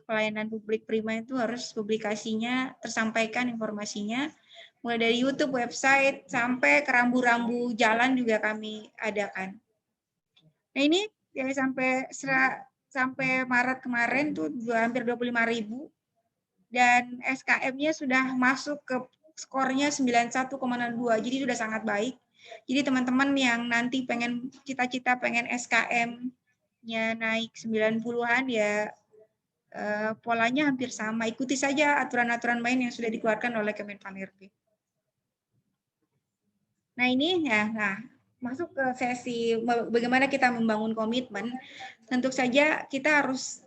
pelayanan publik prima itu harus publikasinya tersampaikan informasinya, mulai dari YouTube, website, sampai ke rambu-rambu jalan juga kami adakan. Nah ini ya sampai Maret kemarin tuh hampir 25.000 dan SKM-nya sudah masuk ke skornya 91,62, jadi sudah sangat baik. Jadi teman-teman yang nanti pengen cita-cita pengen SKM-nya naik 90-an ya polanya hampir sama. Ikuti saja aturan-aturan main yang sudah dikeluarkan oleh Kemenpan-RB. Nah ini ya, masuk ke sesi bagaimana kita membangun komitmen. Tentu saja kita harus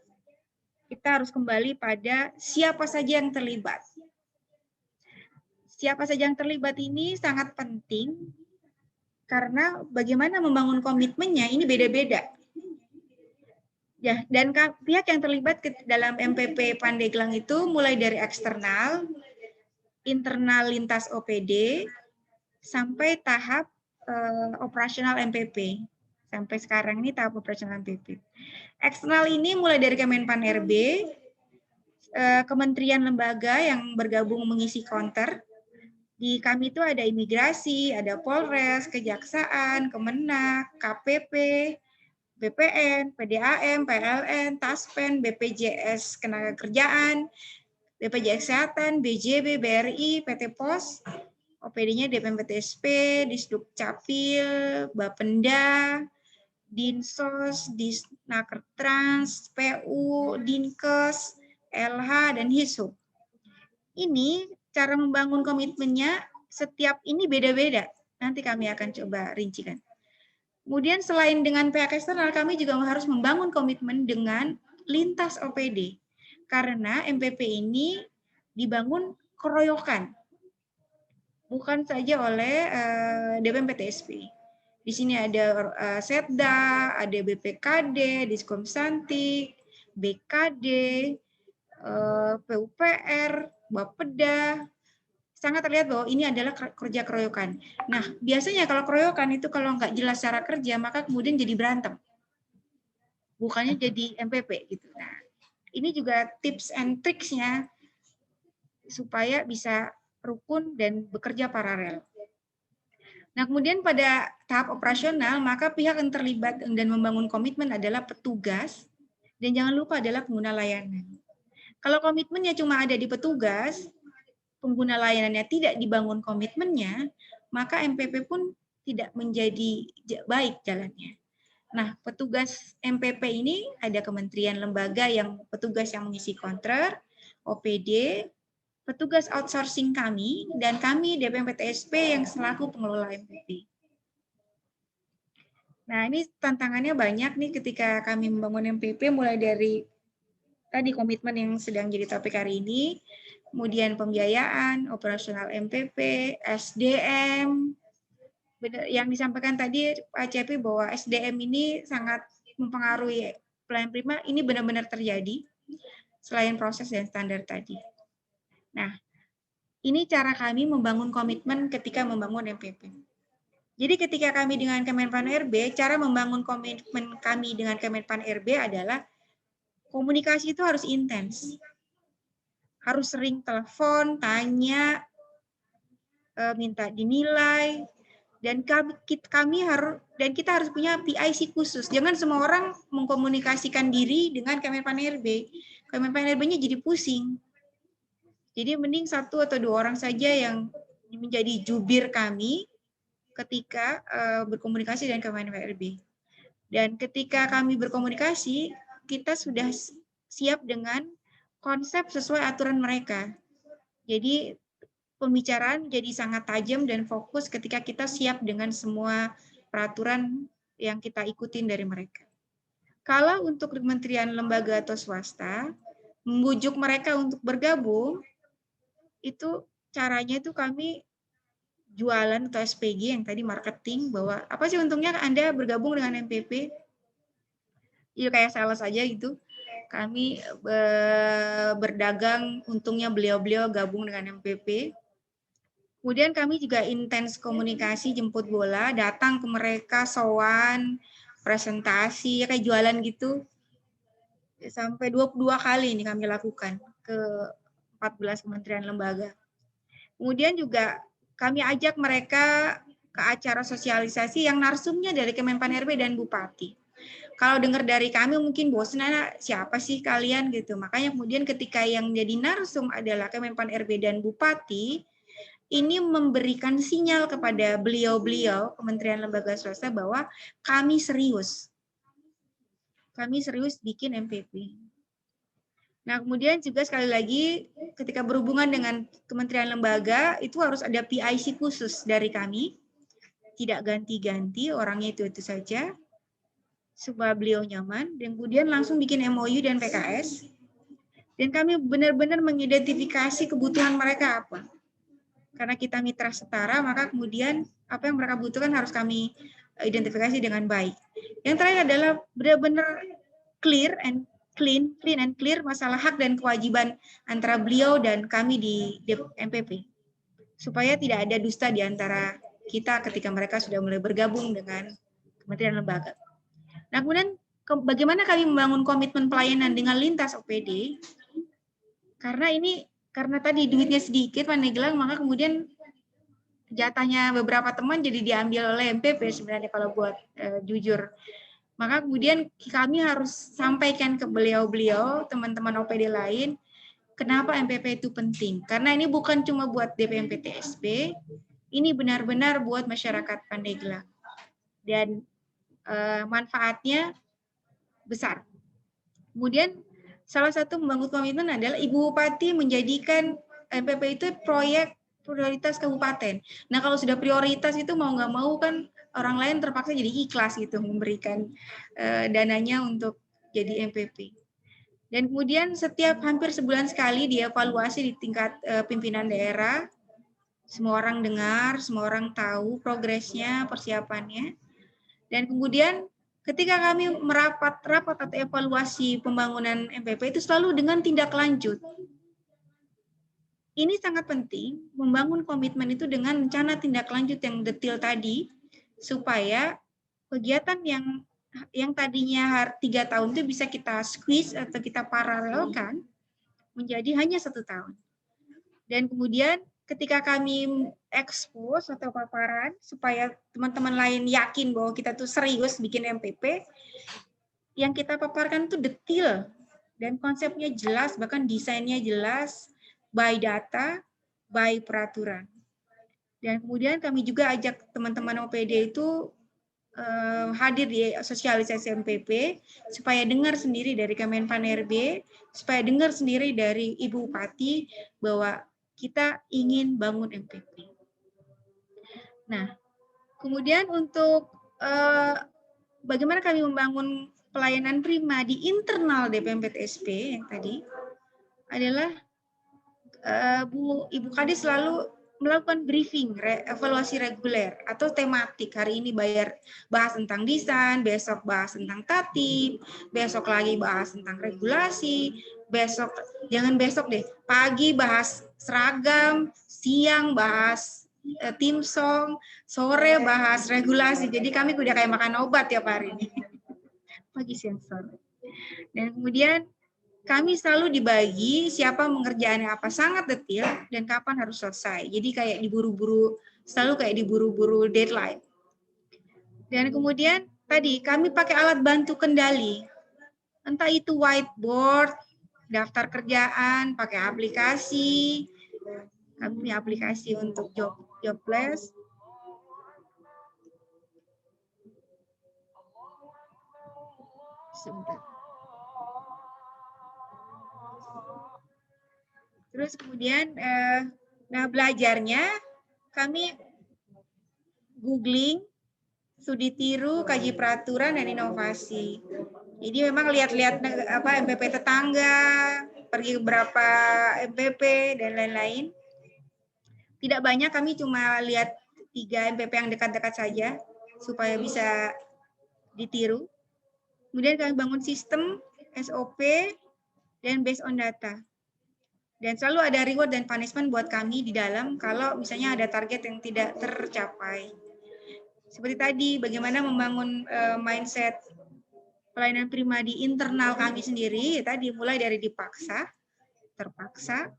kembali pada siapa saja yang terlibat. Siapa saja yang terlibat ini sangat penting karena bagaimana membangun komitmennya ini beda-beda. Ya, dan pihak yang terlibat dalam MPP Pandeglang itu mulai dari eksternal, internal lintas OPD, sampai tahap operasional MPP. Sampai sekarang ini tahap operasional MPP. Eksternal ini mulai dari Kemenpan-RB, kementerian lembaga yang bergabung mengisi counter. Di kami itu ada imigrasi, ada Polres, Kejaksaan, Kemenak, KPP, BPN, PDAM, PLN, Taspen, BPJS Ketenagakerjaan, BPJS Kesehatan, BJB, BRI, PT Pos, OPD-nya DPMPTSP, Disduk Capil, Bapenda, Dinsos, Disnakertrans, PU, Dinkes, LH, dan HISUP. Ini cara membangun komitmennya setiap ini beda-beda. Nanti kami akan coba rincikan. Kemudian selain dengan pihak eksternal, kami juga harus membangun komitmen dengan lintas OPD. Karena MPP ini dibangun keroyokan. Bukan saja oleh DPMPTSP. Di sini ada Setda, ada BPKD, Diskomsantik, BKD, PUPR, Bapeda. Sangat terlihat bahwa ini adalah kerja keroyokan. Nah, biasanya kalau keroyokan itu kalau nggak jelas cara kerja, maka kemudian jadi berantem. Bukannya jadi MPP gitu. Nah, ini juga tips and tricks-nya supaya bisa rukun dan bekerja paralel. Nah, kemudian pada tahap operasional, maka pihak yang terlibat dan membangun komitmen adalah petugas, dan jangan lupa adalah pengguna layanan. Kalau komitmennya cuma ada di petugas, pengguna layanannya tidak dibangun komitmennya, maka MPP pun tidak menjadi baik jalannya. Nah, petugas MPP ini ada kementerian lembaga yang petugas yang mengisi kontrak, OPD, petugas outsourcing kami, dan kami DPMPTSP yang selaku pengelola MPP. Nah, ini tantangannya banyak nih ketika kami membangun MPP, mulai dari tadi komitmen yang sedang jadi topik hari ini, kemudian pembiayaan, operasional MPP, SDM. Yang disampaikan tadi Pak Cepi bahwa SDM ini sangat mempengaruhi pelayanan prima, ini benar-benar terjadi selain proses dan standar tadi. Nah, ini cara kami membangun komitmen ketika membangun MPP. Jadi ketika kami dengan Kemenpan-RB, cara membangun komitmen kami dengan Kemenpan-RB adalah komunikasi itu harus intens. Harus sering telepon, tanya, minta dinilai, dan kita harus punya PIC khusus. Jangan semua orang mengkomunikasikan diri dengan Kemenpan-RB. Kemenpan-RB-nya jadi pusing. Jadi mending 1 atau 2 orang saja yang menjadi jubir kami ketika berkomunikasi dengan Kemenpan-RB. Dan ketika kami berkomunikasi, kita sudah siap dengan konsep sesuai aturan mereka. Jadi pembicaraan jadi sangat tajam dan fokus ketika kita siap dengan semua peraturan yang kita ikutin dari mereka. Kalau untuk kementerian lembaga atau swasta, membujuk mereka untuk bergabung, itu caranya itu kami jualan atau SPG yang tadi marketing, bahwa apa sih untungnya Anda bergabung dengan MPP? Ya kayak sales aja gitu. Kami berdagang, untungnya beliau-beliau gabung dengan MPP. Kemudian kami juga intens komunikasi, jemput bola, datang ke mereka, sowan, presentasi, ya kayak jualan gitu. sampai 22 kali ini kami lakukan ke 14 kementerian lembaga. Kemudian juga kami ajak mereka ke acara sosialisasi yang narsumnya dari Kemenpan RB dan Bupati. Kalau dengar dari kami mungkin bosan, siapa sih kalian gitu. Makanya kemudian ketika yang jadi narsum adalah Kemenpan RB dan Bupati, ini memberikan sinyal kepada beliau-beliau kementerian lembaga swasta bahwa kami serius. Kami serius bikin MPP. Nah, kemudian juga sekali lagi ketika berhubungan dengan kementerian lembaga itu harus ada PIC khusus dari kami. Tidak ganti-ganti, orangnya itu saja. Supaya beliau nyaman, dan kemudian langsung bikin MOU dan PKS. Dan kami benar-benar mengidentifikasi kebutuhan mereka apa. Karena kita mitra setara, maka kemudian apa yang mereka butuhkan harus kami identifikasi dengan baik. Yang terakhir adalah benar-benar clear and clear masalah hak dan kewajiban antara beliau dan kami di MPP. Supaya tidak ada dusta di antara kita ketika mereka sudah mulai bergabung dengan kementerian lembaga. Nah, kemudian bagaimana kami membangun komitmen pelayanan dengan lintas OPD? Karena tadi duitnya sedikit, Pandeglang, maka kemudian jatahnya beberapa teman jadi diambil oleh MPP sebenarnya kalau buat jujur. Maka kemudian kami harus sampaikan ke beliau-beliau, teman-teman OPD lain, kenapa MPP itu penting. Karena ini bukan cuma buat DPMP TSP, ini benar-benar buat masyarakat Pandeglang. Dan manfaatnya besar. Kemudian salah satu membangun komitmen adalah Ibu Bupati menjadikan MPP itu proyek prioritas kabupaten. Nah, kalau sudah prioritas itu mau nggak mau kan orang lain terpaksa jadi ikhlas gitu memberikan dananya untuk jadi MPP. Dan kemudian setiap hampir sebulan sekali dievaluasi di tingkat pimpinan daerah. Semua orang dengar, semua orang tahu progresnya, persiapannya. Dan kemudian ketika kami rapat atau evaluasi pembangunan MPP itu selalu dengan tindak lanjut. Ini sangat penting, membangun komitmen itu dengan rencana tindak lanjut yang detail tadi, supaya kegiatan yang tadinya 3 tahun itu bisa kita squeeze atau kita paralelkan menjadi hanya 1 tahun. Dan kemudian ketika kami expose atau paparan supaya teman-teman lain yakin bahwa kita tuh serius bikin MPP, yang kita paparkan tuh detail dan konsepnya jelas, bahkan desainnya jelas, by data, by peraturan. Dan kemudian kami juga ajak teman-teman OPD itu hadir di sosialisasi MPP supaya dengar sendiri dari Kemenpan RB, supaya dengar sendiri dari Ibu Bupati bahwa kita ingin bangun MPP. Nah, kemudian untuk bagaimana kami membangun pelayanan prima di internal DPMP TSP yang tadi adalah Ibu Kadis selalu melakukan briefing, evaluasi reguler atau tematik. Hari ini bahas tentang desain, besok bahas tentang tatib, besok lagi bahas tentang regulasi, jangan besok deh, pagi bahas seragam, siang bahas tim song, sore bahas regulasi. Jadi kami udah kayak makan obat tiap hari ini. Pagi, siang, sore. Dan kemudian kami selalu dibagi siapa mengerjakannya apa sangat detail dan kapan harus selesai. Jadi kayak diburu-buru, selalu kayak diburu-buru deadline. Dan kemudian tadi kami pakai alat bantu kendali. Entah itu whiteboard, daftar kerjaan, pakai aplikasi. Kami punya aplikasi untuk Jobless. Sebentar. Terus kemudian, nah belajarnya kami googling, studi tiru, kaji peraturan dan inovasi. Jadi memang lihat-lihat MPP tetangga, pergi ke beberapa MPP dan lain-lain. Tidak banyak, kami cuma lihat 3 MPP yang dekat-dekat saja supaya bisa ditiru. Kemudian kami bangun sistem SOP dan based on data. Dan selalu ada reward dan punishment buat kami di dalam kalau misalnya ada target yang tidak tercapai. Seperti tadi, bagaimana membangun mindset pelayanan prima di internal kami sendiri, tadi mulai dari dipaksa, terpaksa,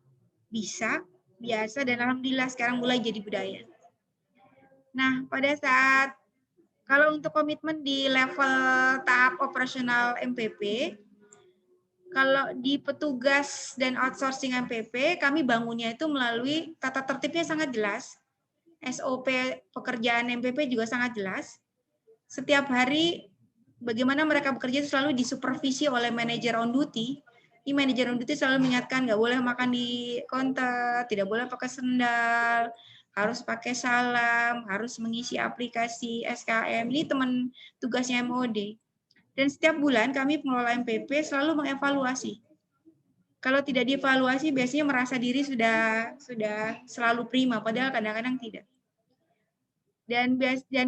bisa, biasa, dan alhamdulillah sekarang mulai jadi budaya. Nah, pada saat kalau untuk komitmen di level tahap operasional MPP, kalau di petugas dan outsourcing MPP, kami bangunnya itu melalui tata tertibnya sangat jelas. SOP pekerjaan MPP juga sangat jelas. Setiap hari bagaimana mereka bekerja selalu disupervisi oleh manajer on duty. Di manajer on duty selalu mengingatkan nggak boleh makan di counter, tidak boleh pakai sendal, harus pakai salam, harus mengisi aplikasi SKM. Ini teman tugasnya MOD. Dan setiap bulan kami pengelola MPP selalu mengevaluasi. Kalau tidak dievaluasi biasanya merasa diri sudah selalu prima, padahal kadang-kadang tidak. Dan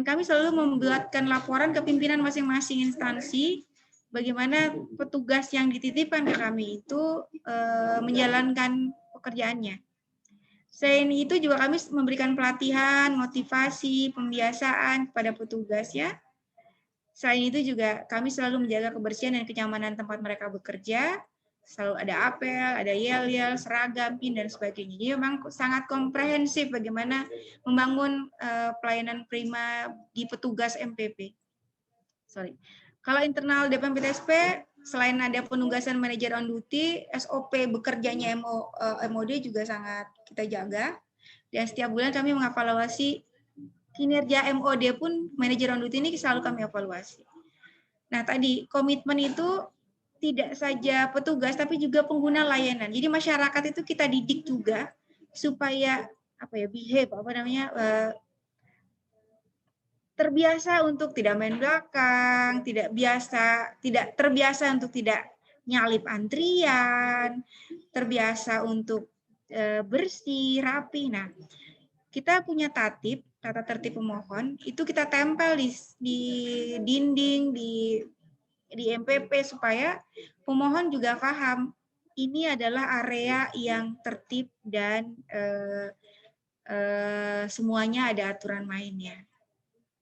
kami selalu membuatkan laporan ke pimpinan masing-masing instansi bagaimana petugas yang dititipkan ke kami itu menjalankan pekerjaannya. Selain itu juga kami memberikan pelatihan, motivasi, pembiasaan kepada petugas ya. Selain itu juga kami selalu menjaga kebersihan dan kenyamanan tempat mereka bekerja. Selalu ada apel, ada yel-yel, seragam, PIN, dan sebagainya. Jadi memang sangat komprehensif bagaimana membangun pelayanan prima di petugas MPP. Kalau internal DPMPTSP, selain ada penugasan manajer on duty, SOP bekerjanya MOD juga sangat kita jaga. Dan setiap bulan kami mengevaluasi kinerja MOD pun manajer on duty ini selalu kami evaluasi. Nah tadi komitmen itu tidak saja petugas tapi juga pengguna layanan. Jadi masyarakat itu kita didik juga supaya terbiasa untuk tidak main belakang, tidak terbiasa untuk tidak nyalip antrian, terbiasa untuk bersih, rapi. Nah, kita punya tata tertib pemohon, itu kita tempel di dinding, di MPP supaya pemohon juga paham ini adalah area yang tertib dan semuanya ada aturan mainnya.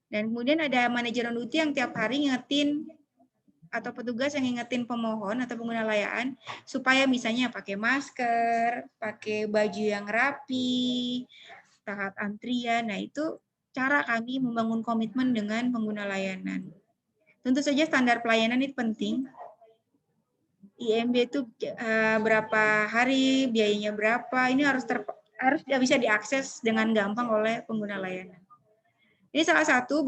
Dan kemudian ada manajer on duty yang tiap hari ngingetin atau petugas yang ngingetin pemohon atau pengguna layanan supaya misalnya pakai masker, pakai baju yang rapi, saat antrian. Nah, itu cara kami membangun komitmen dengan pengguna layanan. Tentu saja standar pelayanan itu penting. IMB itu berapa hari, biayanya berapa, ini harus bisa diakses dengan gampang oleh pengguna layanan. Ini salah satu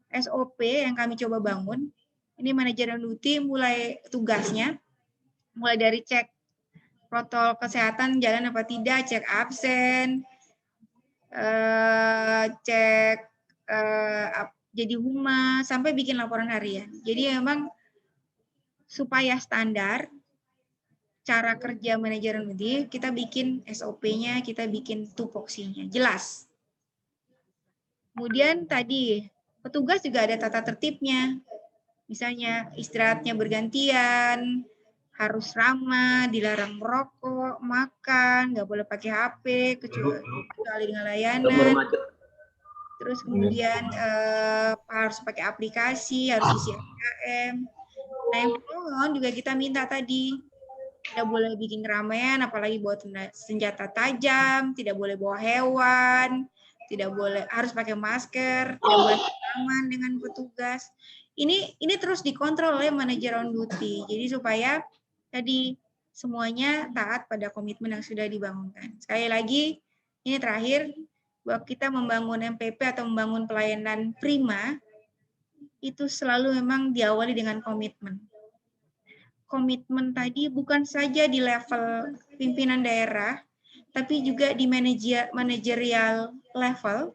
SOP yang kami coba bangun. Ini manajer on duty mulai tugasnya, mulai dari cek protokol kesehatan jalan apa tidak, cek absen, cek jadi humas, sampai bikin laporan harian. Jadi memang supaya standar cara kerja manajer on duty, kita bikin SOP-nya, kita bikin tupoksinya, jelas. Kemudian tadi petugas juga ada tata tertibnya. Misalnya istirahatnya bergantian, harus ramah, dilarang merokok, makan, nggak boleh pakai HP, kecuali dengan layanan. Terus kemudian harus pakai aplikasi, harus isi SKM. Nah, yang pemohon juga kita minta tadi, tidak boleh bikin keramaian, apalagi bawa senjata tajam, tidak boleh bawa hewan, tidak boleh, harus pakai masker, tidak boleh salaman dengan petugas. Ini terus dikontrol oleh manajer on duty. Jadi supaya tadi semuanya taat pada komitmen yang sudah dibangunkan. Sekali lagi, ini terakhir, bahwa kita membangun MPP atau membangun pelayanan prima, itu selalu memang diawali dengan komitmen. Komitmen tadi bukan saja di level pimpinan daerah, tapi juga di manajerial level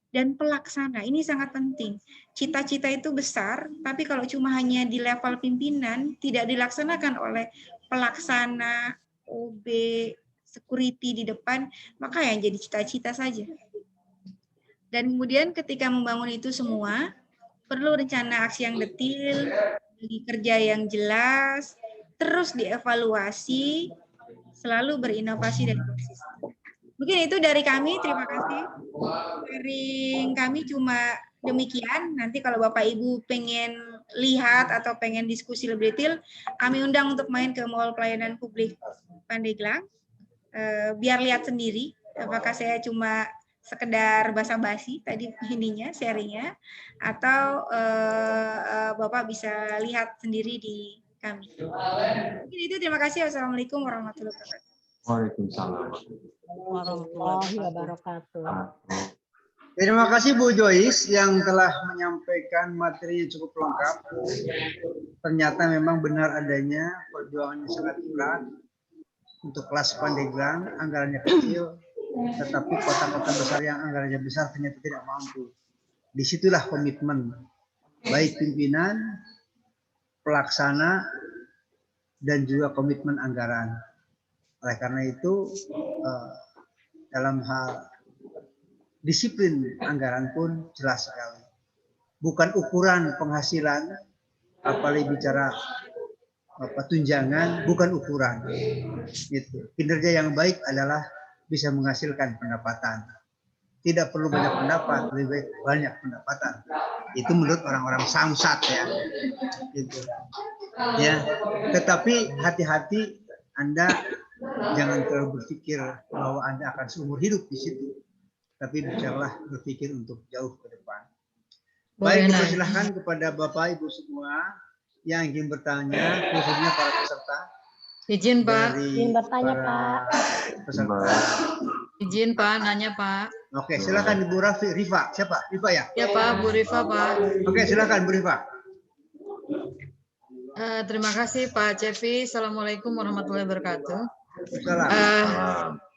dan pelaksana. Ini sangat penting. Cita-cita itu besar, tapi kalau cuma hanya di level pimpinan, tidak dilaksanakan oleh pelaksana, OB, security di depan, maka yang jadi cita-cita saja. Dan kemudian ketika membangun itu semua, perlu rencana aksi yang detail, kerja yang jelas, terus dievaluasi, selalu berinovasi dan konsisten. Mungkin itu dari kami, terima kasih. Dari kami cuma demikian. Nanti kalau Bapak Ibu pengen lihat atau pengen diskusi lebih detail, kami undang untuk main ke Mall Pelayanan Publik Pandeglang, biar lihat sendiri apakah saya cuma sekedar basa-basi tadi ininya, sharingnya, atau Bapak bisa lihat sendiri di kami. Mungkin itu, terima kasih. Wassalamualaikum warahmatullahi wabarakatuh. Waalaikumsalam warahmatullahi wabarakatuh. Terima kasih Bu Joyce yang telah menyampaikan materinya cukup lengkap. Ternyata memang benar adanya perjuangannya sangat berat untuk kelas Pandeglang, anggarannya kecil, tetapi kota-kota besar yang anggarannya besar ternyata tidak mampu. Disitulah komitmen baik pimpinan, pelaksana, dan juga komitmen anggaran. Oleh karena itu, dalam hal disiplin anggaran pun jelas sekali. Bukan ukuran penghasilan, apalagi bicara tunjangan, bukan ukuran. Gitu. Kinerja yang baik adalah bisa menghasilkan pendapatan. Tidak perlu banyak pendapat, lebih baik banyak pendapatan. Itu menurut orang-orang samsat ya. Gitu. Ya, tetapi hati-hati, Anda jangan terlalu berpikir bahwa Anda akan seumur hidup di situ. Tapi bicaralah berpikir untuk jauh ke depan. Baik, dipersilahkan kepada Bapak Ibu semua yang ingin bertanya, khususnya para peserta. Izin Pak. Izin bertanya Pak. Peserta. Izin Pak, nanya Pak. Oke, silakan Ibu Rifa. Siapa? Rifa ya? Ya Pak, Bu Rifa Pak. Oke, silakan Bu Rifa. Terima kasih Pak Cepi. Assalamualaikum warahmatullahi wabarakatuh.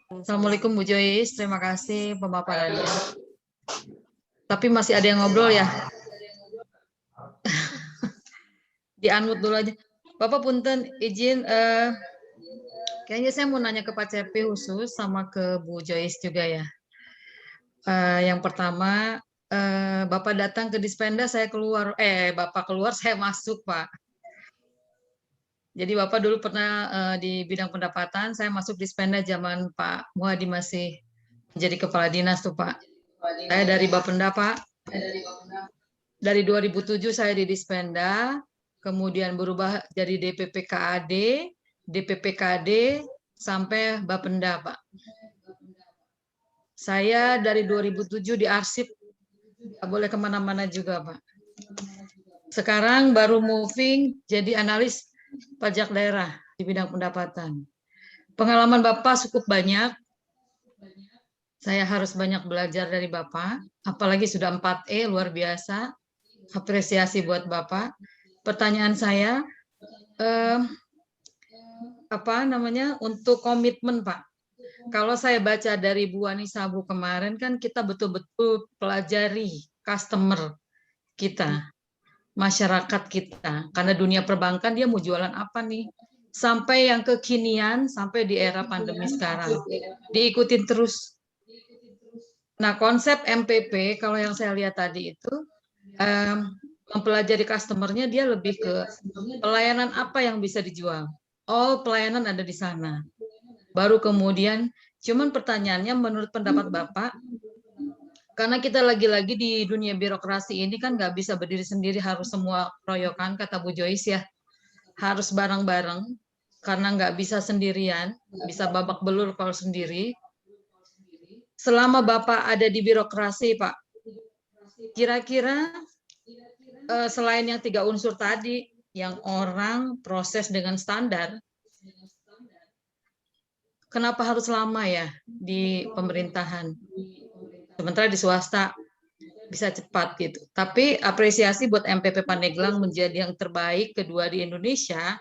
Assalamualaikum Bu Joyce, terima kasih pemaparannya. Tapi masih ada yang ngobrol ya? Di-unmute dulu aja. Bapak punten izin, kayaknya saya mau nanya ke Pak Cepi khusus sama ke Bu Joyce juga ya. Yang pertama, Bapak datang ke Dispenda, saya keluar, Bapak keluar, saya masuk Pak. Jadi Bapak dulu pernah di bidang pendapatan, saya masuk Dispenda zaman Pak Muhadi masih menjadi kepala dinas tuh Pak. Saya dari Bapenda Pak. Dari 2007 saya di Dispenda, kemudian berubah jadi DPPKAD, DPPKD sampai Bapenda Pak. Saya dari 2007 di arsip, nggak boleh kemana-mana juga Pak. Sekarang baru moving jadi analis pajak daerah di bidang pendapatan. Pengalaman Bapak cukup banyak. Saya harus banyak belajar dari Bapak, apalagi sudah 4E, luar biasa. Apresiasi buat Bapak. Pertanyaan saya, untuk komitmen Pak. Kalau saya baca dari Bu Anissa Bu kemarin kan kita betul-betul pelajari customer kita. Masyarakat kita, karena dunia perbankan dia mau jualan apa nih, sampai yang kekinian, sampai di era pandemi sekarang, diikutin terus. Nah konsep MPP, kalau yang saya lihat tadi itu, mempelajari customernya, dia lebih ke pelayanan apa yang bisa dijual, all pelayanan ada di sana. Baru kemudian, cuman pertanyaannya menurut pendapat Bapak, karena kita lagi-lagi di dunia birokrasi ini kan nggak bisa berdiri sendiri, harus semua keroyokan, kata Bu Joyce ya. Harus bareng-bareng, karena nggak bisa sendirian, bisa babak belur kalau sendiri. Selama Bapak ada di birokrasi, Pak, kira-kira selain yang 3 unsur tadi, yang orang, proses dengan standar, kenapa harus lama ya di pemerintahan? Sementara di swasta bisa cepat gitu. Tapi apresiasi buat MPP Pandeglang menjadi yang terbaik kedua di Indonesia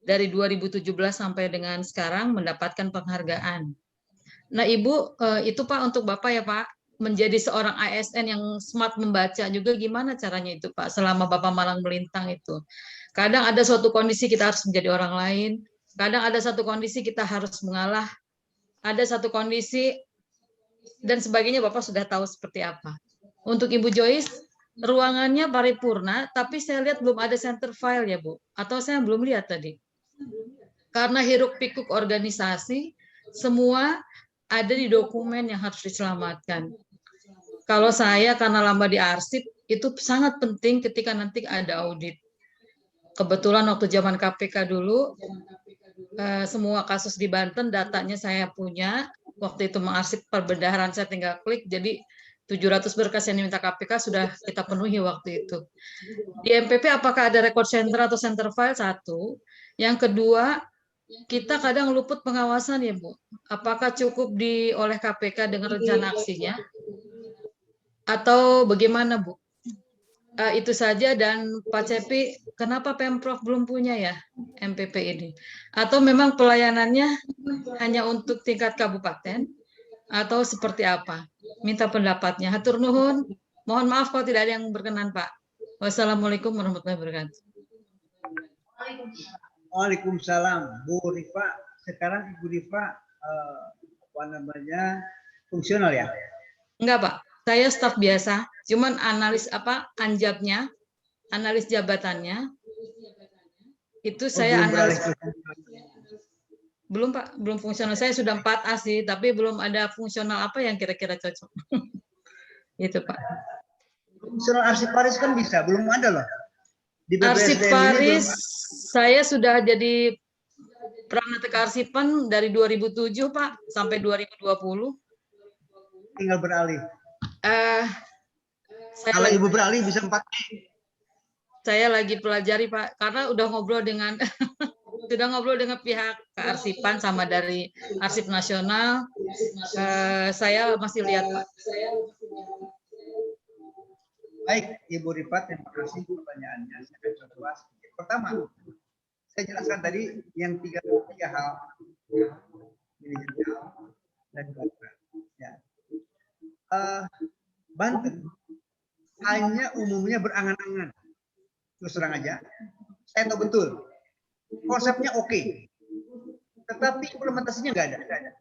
dari 2017 sampai dengan sekarang mendapatkan penghargaan. Nah Ibu, itu Pak untuk Bapak ya Pak, menjadi seorang ASN yang smart membaca juga gimana caranya itu Pak selama Bapak malang melintang itu. Kadang ada suatu kondisi kita harus menjadi orang lain, kadang ada satu kondisi kita harus mengalah, ada satu kondisi dan sebagainya Bapak sudah tahu seperti apa. Untuk Ibu Joyce, ruangannya paripurna, tapi saya lihat belum ada center file ya Bu, atau saya belum lihat tadi. Karena hiruk pikuk organisasi, semua ada di dokumen yang harus diselamatkan. Kalau saya karena lama di arsip, itu sangat penting ketika nanti ada audit. Kebetulan waktu zaman KPK dulu, semua kasus di Banten datanya saya punya. Waktu itu mengarsip perbendaharaan saya tinggal klik, jadi 700 berkas yang diminta KPK sudah kita penuhi waktu itu. Di MPP apakah ada record center atau center file? Satu. Yang kedua, kita kadang luput pengawasan ya Bu. Apakah cukup oleh KPK dengan rencana aksinya? Atau bagaimana Bu? Itu saja. Dan Pak Cepi, kenapa Pemprov belum punya ya MPP ini? Atau memang pelayanannya hanya untuk tingkat kabupaten? Atau seperti apa? Minta pendapatnya. Hatur nuhun. Mohon maaf kalau tidak ada yang berkenan Pak. Wassalamualaikum warahmatullahi wabarakatuh. Waalaikumsalam, Bu Rifa. Sekarang Ibu Rifa fungsional ya? Enggak Pak, saya staf biasa. Cuman analis anjabnya, analis jabatannya, itu saya analis. Belum Pak, belum fungsional. Saya sudah 4A sih, tapi belum ada fungsional apa yang kira-kira cocok. Itu Pak. Fungsional arsiparis kan bisa, belum ada loh. Di Arsiparis, saya sudah jadi Pranata Kearsipan dari 2007 Pak, sampai 2020. Tinggal beralih. Kalau Ibu beralih bisa 4. Saya lagi pelajari Pak, karena udah ngobrol dengan pihak kearsipan sama dari Arsip Nasional. Saya masih lihat Pak. Baik, Ibu Rifat, terima kasih pertanyaannya. Saya akan coba sedikit. Pertama, saya jelaskan tadi yang tiga hal, manajemen dan keadilan. Ya. Banten hanya umumnya berangan-angan. Terus terang aja, saya tahu betul konsepnya oke, tetapi implementasinya nggak ada.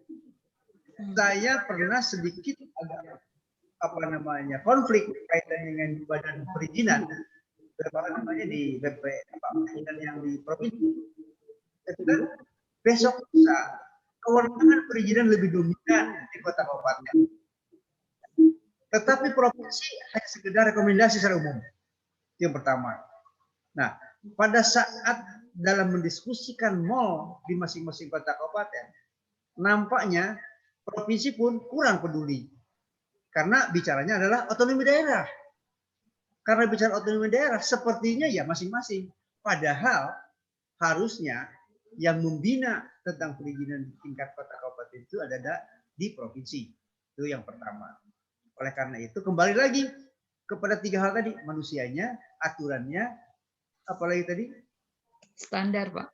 Saya pernah sedikit agak konflik kaitan dengan badan perizinan di BP perizinan yang di provinsi. Dan besok lusa kewenangan perizinan lebih dominan di kota kabupaten, tetapi provinsi hanya sekedar rekomendasi secara umum. Yang pertama. Nah, pada saat dalam mendiskusikan mal di masing-masing kota kabupaten, nampaknya provinsi pun kurang peduli. Karena bicaranya adalah otonomi daerah. Karena bicara otonomi daerah, sepertinya ya masing-masing. Padahal harusnya yang membina tentang perizinan di tingkat kota kabupaten itu ada di provinsi. Itu yang pertama. Oleh karena itu kembali lagi kepada tiga hal tadi, manusianya, aturannya, apalagi tadi? Standar Pak.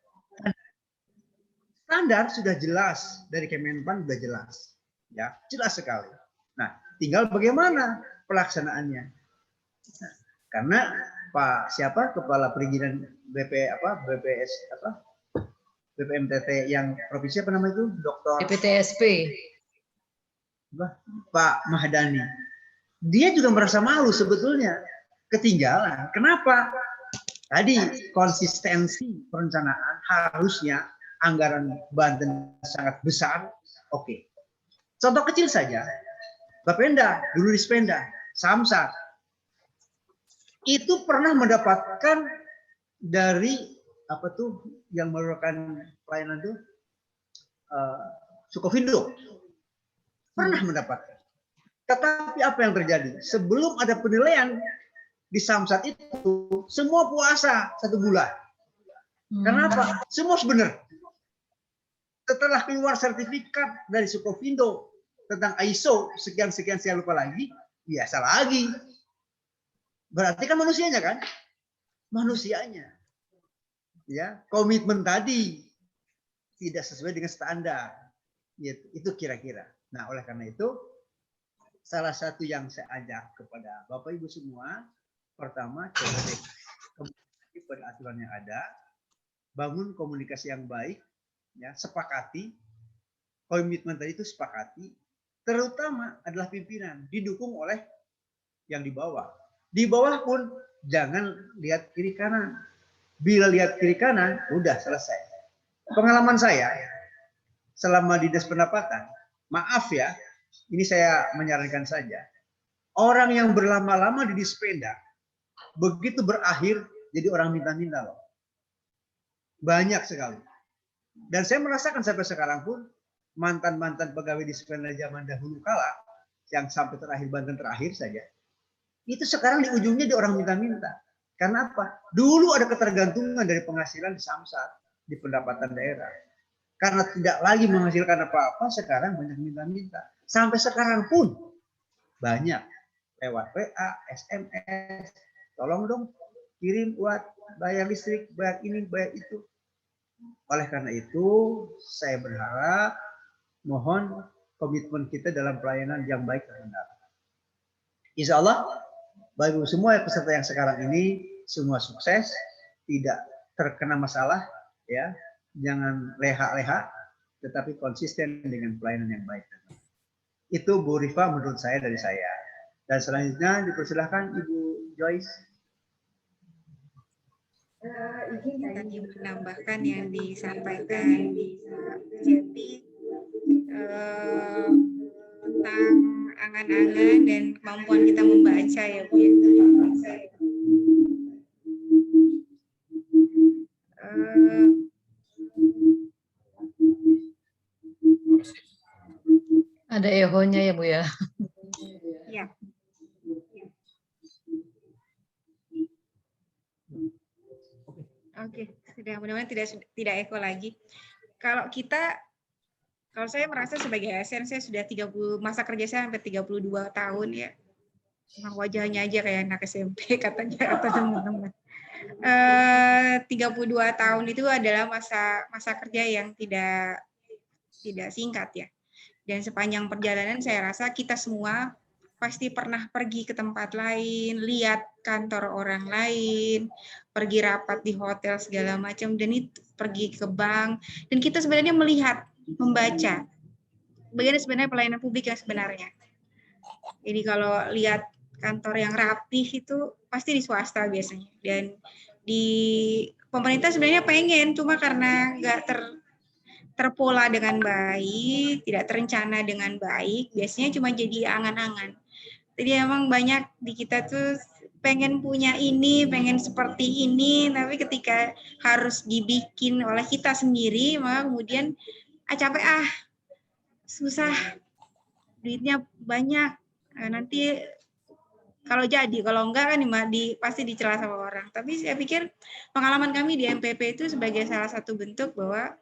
Standar sudah jelas dari Kemenpan, sudah jelas. Ya, jelas sekali. Nah, tinggal bagaimana pelaksanaannya. Nah, karena kepala perizinan BPMTT yang provinsi apa nama itu? Dr. BPTSP. Pak Mahdani. Dia juga merasa malu sebetulnya ketinggalan. Kenapa? Tadi konsistensi perencanaan harusnya anggaran Banten sangat besar. Oke. Contoh kecil saja. Bapenda, dulu di Spenda, Samsat, itu pernah mendapatkan dari yang merupakan pelayanan itu Sukovindo, pernah mendapatkan. Tetapi apa yang terjadi? Sebelum ada penilaian di Samsat itu, semua puasa 1 bulan. Kenapa? Semua benar. Setelah keluar sertifikat dari Sukovindo tentang ISO sekian saya lupa lagi, biasa lagi. Berarti kan manusianya kan? Manusianya. Ya, komitmen tadi tidak sesuai dengan standar. Itu kira-kira. Nah, oleh karena itu salah satu yang saya ajak kepada Bapak Ibu semua, pertama coba komunikasi pada aturan yang ada, bangun komunikasi yang baik, ya, sepakati komitmen tadi itu sepakati. Terutama adalah pimpinan, didukung oleh yang di bawah. Di bawah pun jangan lihat kiri kanan. Bila lihat kiri kanan, udah selesai. Pengalaman saya, selama di Dinas Pendapatan, maaf ya, ini saya menyarankan saja. Orang yang berlama-lama di sepeda, begitu berakhir jadi orang minta-minta loh. Banyak sekali. Dan saya merasakan sampai sekarang pun, mantan-mantan pegawai di sepeda zaman dahulu kala, yang sampai terakhir Banten terakhir saja, itu sekarang di ujungnya di orang minta-minta. Karena apa? Dulu ada ketergantungan dari penghasilan di Samsat, di pendapatan daerah. Karena tidak lagi menghasilkan apa-apa, sekarang banyak minta-minta. Sampai sekarang pun banyak lewat WA, SMS, tolong dong kirim buat bayar listrik, bayar ini, bayar itu. Oleh karena itu, saya berharap mohon komitmen kita dalam pelayanan yang baik dan benar. Insya Allah, bagi semua peserta yang sekarang ini, semua sukses, tidak terkena masalah, ya, jangan leha-leha, tetapi konsisten dengan pelayanan yang baik. Itu Bu Rifa menurut saya dari saya. Dan selanjutnya dipersilahkan Ibu Joyce. Izin tadi menambahkan yang disampaikan Cepi tentang angan-angan dan kemampuan kita membaca ya Bu ya. Ada ehonya ya Bu ya. Ya. Oke, sudah mudah-mudahan tidak eko lagi. Kalau saya merasa sebagai ASN saya sudah 30, masa kerja saya sampai 32 tahun ya. Memang wajahnya aja kayak anak SMP katanya atau teman-teman. 32 tahun itu adalah masa kerja yang tidak singkat ya. Dan sepanjang perjalanan saya rasa kita semua pasti pernah pergi ke tempat lain, lihat kantor orang lain, pergi rapat di hotel segala macam, dan itu pergi ke bank, dan kita sebenarnya melihat, membaca bagaimana sebenarnya pelayanan publik yang sebenarnya. Jadi kalau lihat kantor yang rapih itu pasti di swasta biasanya, dan di pemerintah sebenarnya pengen, cuma karena nggak terpola dengan baik, tidak terencana dengan baik, biasanya cuma jadi angan-angan. Jadi emang banyak di kita tuh pengen punya ini, pengen seperti ini, tapi ketika harus dibikin oleh kita sendiri, maka kemudian capek susah, duitnya banyak, nanti kalau jadi, kalau enggak kan pasti dicela sama orang. Tapi saya pikir pengalaman kami di MPP itu sebagai salah satu bentuk bahwa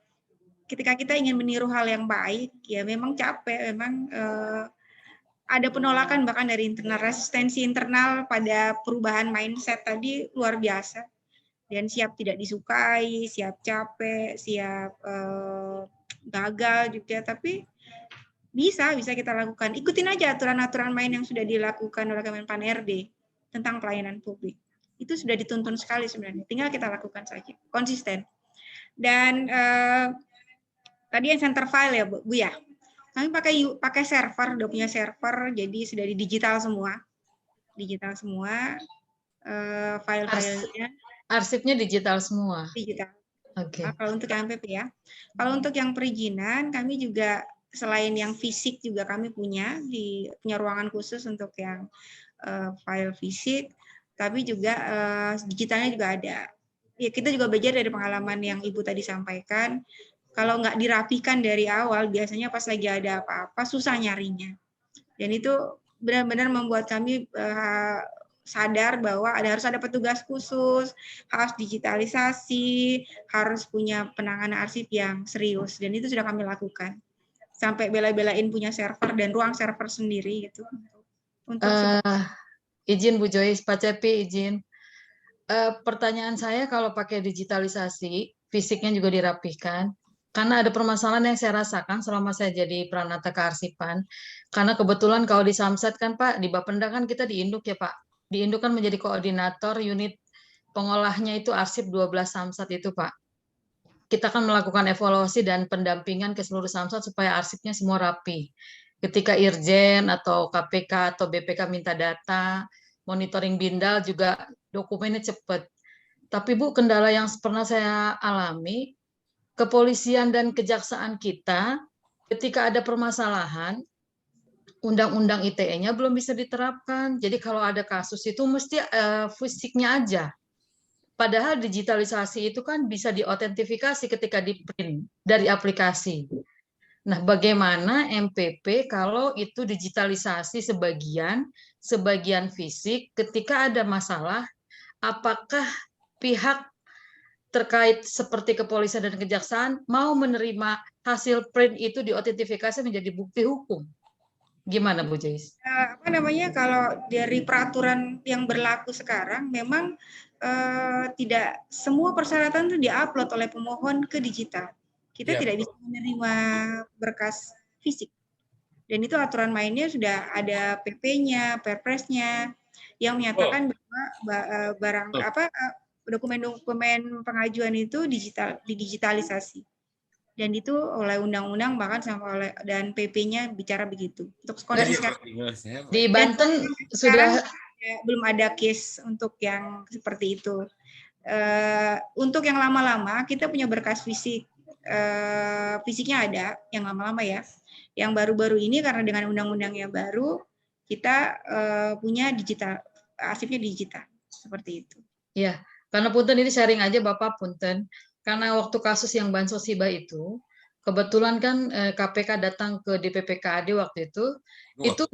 ketika kita ingin meniru hal yang baik, ya memang capek, memang ada penolakan bahkan dari internal, resistensi internal pada perubahan mindset tadi luar biasa. Dan siap tidak disukai, siap capek, siap gagal juga, tapi bisa kita lakukan. Ikutin aja aturan-aturan main yang sudah dilakukan oleh Kemenpan RD tentang pelayanan publik. Itu sudah dituntun sekali sebenarnya, tinggal kita lakukan saja, konsisten. Dan tadi yang center file ya Bu ya, kami pakai server, udah punya server, jadi sudah di digital semua, file-filenya. Arsipnya digital semua. Digital. Oke. Kalau untuk MPP ya, kalau untuk yang perizinan, kami juga selain yang fisik juga kami punya ruangan khusus untuk yang file fisik, tapi juga digitalnya juga ada. Ya kita juga belajar dari pengalaman yang Ibu tadi sampaikan. Kalau nggak dirapikan dari awal, biasanya pas lagi ada apa-apa, susah nyarinya. Dan itu benar-benar membuat kami sadar bahwa harus ada petugas khusus, harus digitalisasi, harus punya penanganan arsip yang serius. Dan itu sudah kami lakukan. Sampai bela-belain punya server dan ruang server sendiri gitu. Izin Bu Joyce, Pak Cepi izin. Pertanyaan saya kalau pakai digitalisasi, fisiknya juga dirapihkan, karena ada permasalahan yang saya rasakan selama saya jadi Pranata Kearsipan. Karena kebetulan kalau di Samsat kan Pak, di Bapenda kan kita di Induk ya Pak. Di Induk kan menjadi koordinator unit pengolahnya itu arsip 12 Samsat itu Pak. Kita kan melakukan evaluasi dan pendampingan ke seluruh Samsat supaya arsipnya semua rapi. Ketika Irjen atau KPK atau BPK minta data, monitoring Bindal juga dokumennya cepat. Tapi Bu, kendala yang pernah saya alami, kepolisian dan kejaksaan kita ketika ada permasalahan undang-undang ITE-nya belum bisa diterapkan. Jadi kalau ada kasus itu mesti fisiknya aja. Padahal digitalisasi itu kan bisa diotentifikasi ketika di print dari aplikasi. Nah, bagaimana MPP kalau itu digitalisasi sebagian fisik, ketika ada masalah, apakah pihak terkait seperti kepolisian dan kejaksaan mau menerima hasil print itu diotentifikasi menjadi bukti hukum? Gimana Bu Joyce? Apa namanya, kalau dari peraturan yang berlaku sekarang memang tidak semua persyaratan itu diupload oleh pemohon ke digital. Kita tidak bisa menerima berkas fisik. Dan itu aturan mainnya sudah ada PP-nya, Perpresnya yang menyatakan bahwa barang dokumen-dokumen pengajuan itu didigitalisasi. Dan itu oleh undang-undang bahkan sampai dan PP-nya bicara begitu. Untuk kondisi sekarang. Di Banten sudah belum ada case untuk yang seperti itu. Untuk yang lama-lama kita punya berkas fisik, fisiknya ada yang lama-lama ya. Yang baru-baru ini karena dengan undang-undang yang baru kita punya digital, arsipnya digital seperti itu. Ya, karena punten ini sharing aja Bapak punten. Karena waktu kasus yang Bansos Hibah itu, kebetulan kan KPK datang ke DPP-KAD waktu itu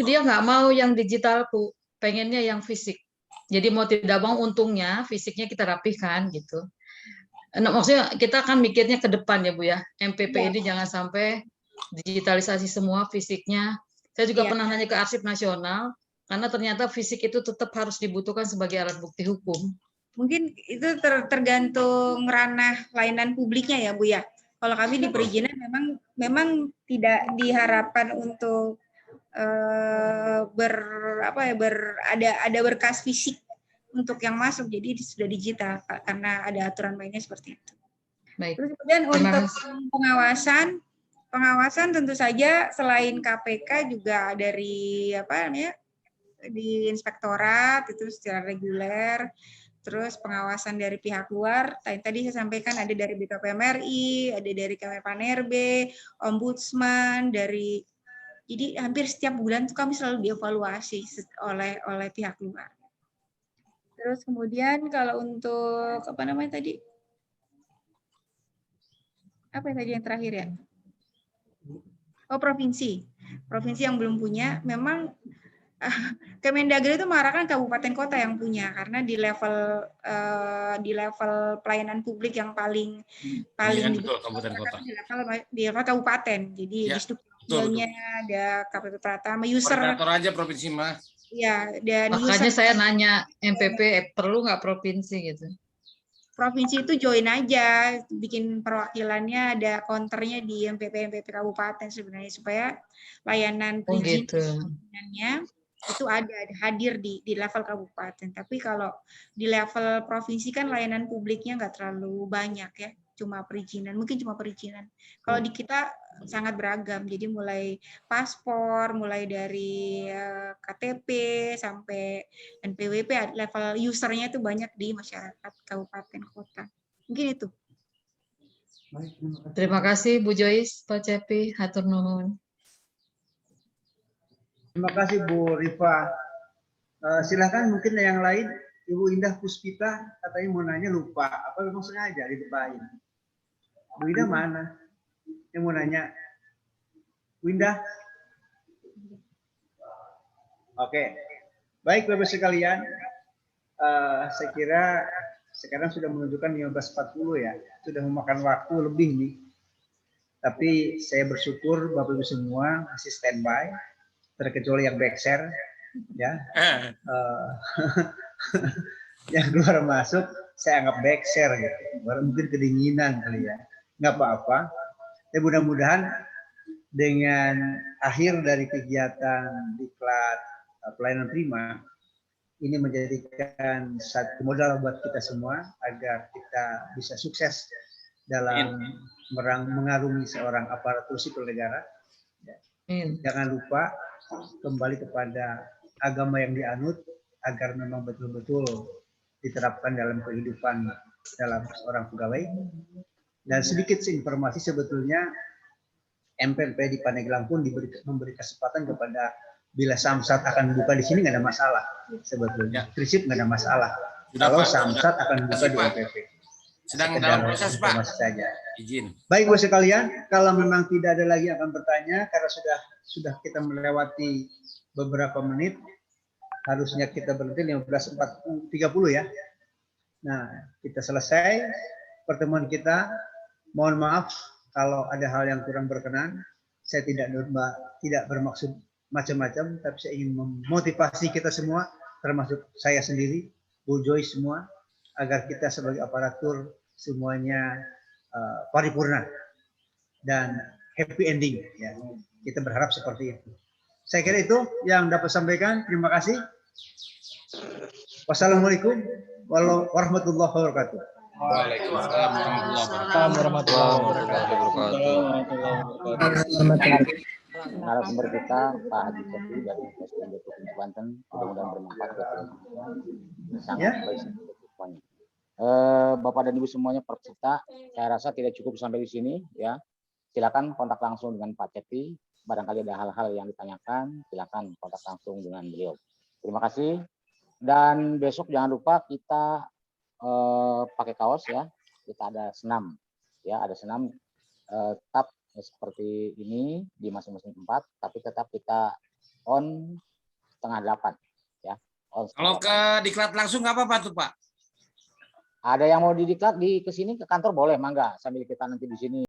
dia nggak mau yang digital, Bu, pengennya yang fisik. Jadi mau tidak mau untungnya fisiknya kita rapihkan gitu. Nah, maksudnya kita akan mikirnya ke depan ya Bu ya, MPP ini jangan sampai digitalisasi semua fisiknya. Saya juga pernah nanya ke Arsip Nasional, karena ternyata fisik itu tetap harus dibutuhkan sebagai alat bukti hukum. Mungkin itu tergantung ranah layanan publiknya ya Bu ya. Kalau kami di perizinan memang tidak diharapkan untuk ada berkas fisik untuk yang masuk, jadi sudah digital karena ada aturan mainnya seperti itu. Baik. Terus kemudian untuk pengawasan tentu saja selain KPK juga dari di inspektorat itu secara reguler. Terus pengawasan dari pihak luar, tadi saya sampaikan ada dari BKPMRI, ada dari Kemenpan-RB, Ombudsman, jadi hampir setiap bulan tuh kami selalu dievaluasi oleh pihak luar. Terus kemudian kalau untuk apa tadi yang terakhir ya? Oh, provinsi yang belum punya, memang Kemendagri itu mengarahkan kabupaten kota yang punya, karena di level pelayanan publik yang paling betul, kabupaten kota. Di level kabupaten. Jadi di strukturnya ada KPP Pratama, user. Koordinator aja provinsi mah. Ya, dan makanya saya nanya MPP perlu nggak provinsi gitu? Provinsi itu join aja, bikin perwakilannya, ada counternya di MPP kabupaten sebenarnya, supaya layanan perizinannya itu ada hadir di level kabupaten. Tapi kalau di level provinsi kan layanan publiknya nggak terlalu banyak ya, mungkin cuma perizinan. Kalau di kita sangat beragam, jadi mulai paspor, mulai dari KTP sampai NPWP, level usernya itu banyak di masyarakat kabupaten kota. Mungkin itu. Terima kasih Bu Joyce, Pak Cepi, hatur nuhun. Terima kasih Bu Rifa. Silakan mungkin yang lain, Ibu Indah Puspita katanya mau nanya lupa, apa memang sengaja dilupain? Bu Indah mana? Yang mau nanya? Bu Indah? Oke, baik Bapak sekalian, saya kira sekarang sudah menunjukkan 15.40 ya, sudah memakan waktu lebih nih. Tapi saya bersyukur Bapak Ibu semua masih standby, terkecuali yang backshare, ya. Yang keluar masuk saya anggap backshare gitu, mungkin kedinginan kali ya, nggak apa-apa. Ya mudah-mudahan dengan akhir dari kegiatan diklat pelayanan prima ini menjadikan satu modal buat kita semua agar kita bisa sukses dalam mengarungi seorang aparatur sipil negara. Jangan lupa kembali kepada agama yang dianut agar memang betul-betul diterapkan dalam kehidupan dalam seorang pegawai. Dan sedikit informasi, sebetulnya MPP di Pandeglang pun memberi kesempatan kepada Bila Samsat akan buka di sini nggak ada masalah sebetulnya. Prinsip nggak ada masalah. Sudah, Kalau Pak. Samsat akan buka Kasih, di Pak. MPP. Sedang Sekedar dalam proses, Pak. informasi saja. Izin. Baik Bapak sekalian, kalau memang tidak ada lagi yang akan bertanya karena sudah kita melewati beberapa menit, harusnya kita berhenti 15.30 ya. Nah, kita selesai pertemuan kita. Mohon maaf kalau ada hal yang kurang berkenan. Saya tidak bermaksud macam-macam, tapi saya ingin memotivasi kita semua, termasuk saya sendiri, Bu Joy semua, agar kita sebagai aparatur semuanya paripurna dan happy ending. Ya. Kita berharap seperti itu. Saya kira itu yang dapat sampaikan. Terima kasih. Wassalamualaikum warahmatullahi wabarakatuh. Waalaikumsalam warahmatullahi wabarakatuh. Narasumber kita Pak Haji Cepi dari SPND Provinsi Banten, mudah-mudahan bermanfaat buat teman-teman. Sangat baik semuanya. Bapak dan Ibu semuanya peserta, saya rasa tidak cukup sampai di sini ya. Silakan kontak langsung dengan Pak Cepi. Barangkali ada hal-hal yang ditanyakan, silakan kontak langsung dengan beliau. Terima kasih. Dan besok jangan lupa kita pakai kaos ya. Kita ada senam ya, ada senam tetap seperti ini di masing-masing tempat, tapi tetap kita on 7:30 ya. Kalau ke diklat langsung nggak apa-apa tuh Pak? Ada yang mau didiklat di kesini ke kantor boleh, mangga sambil kita nanti di sini.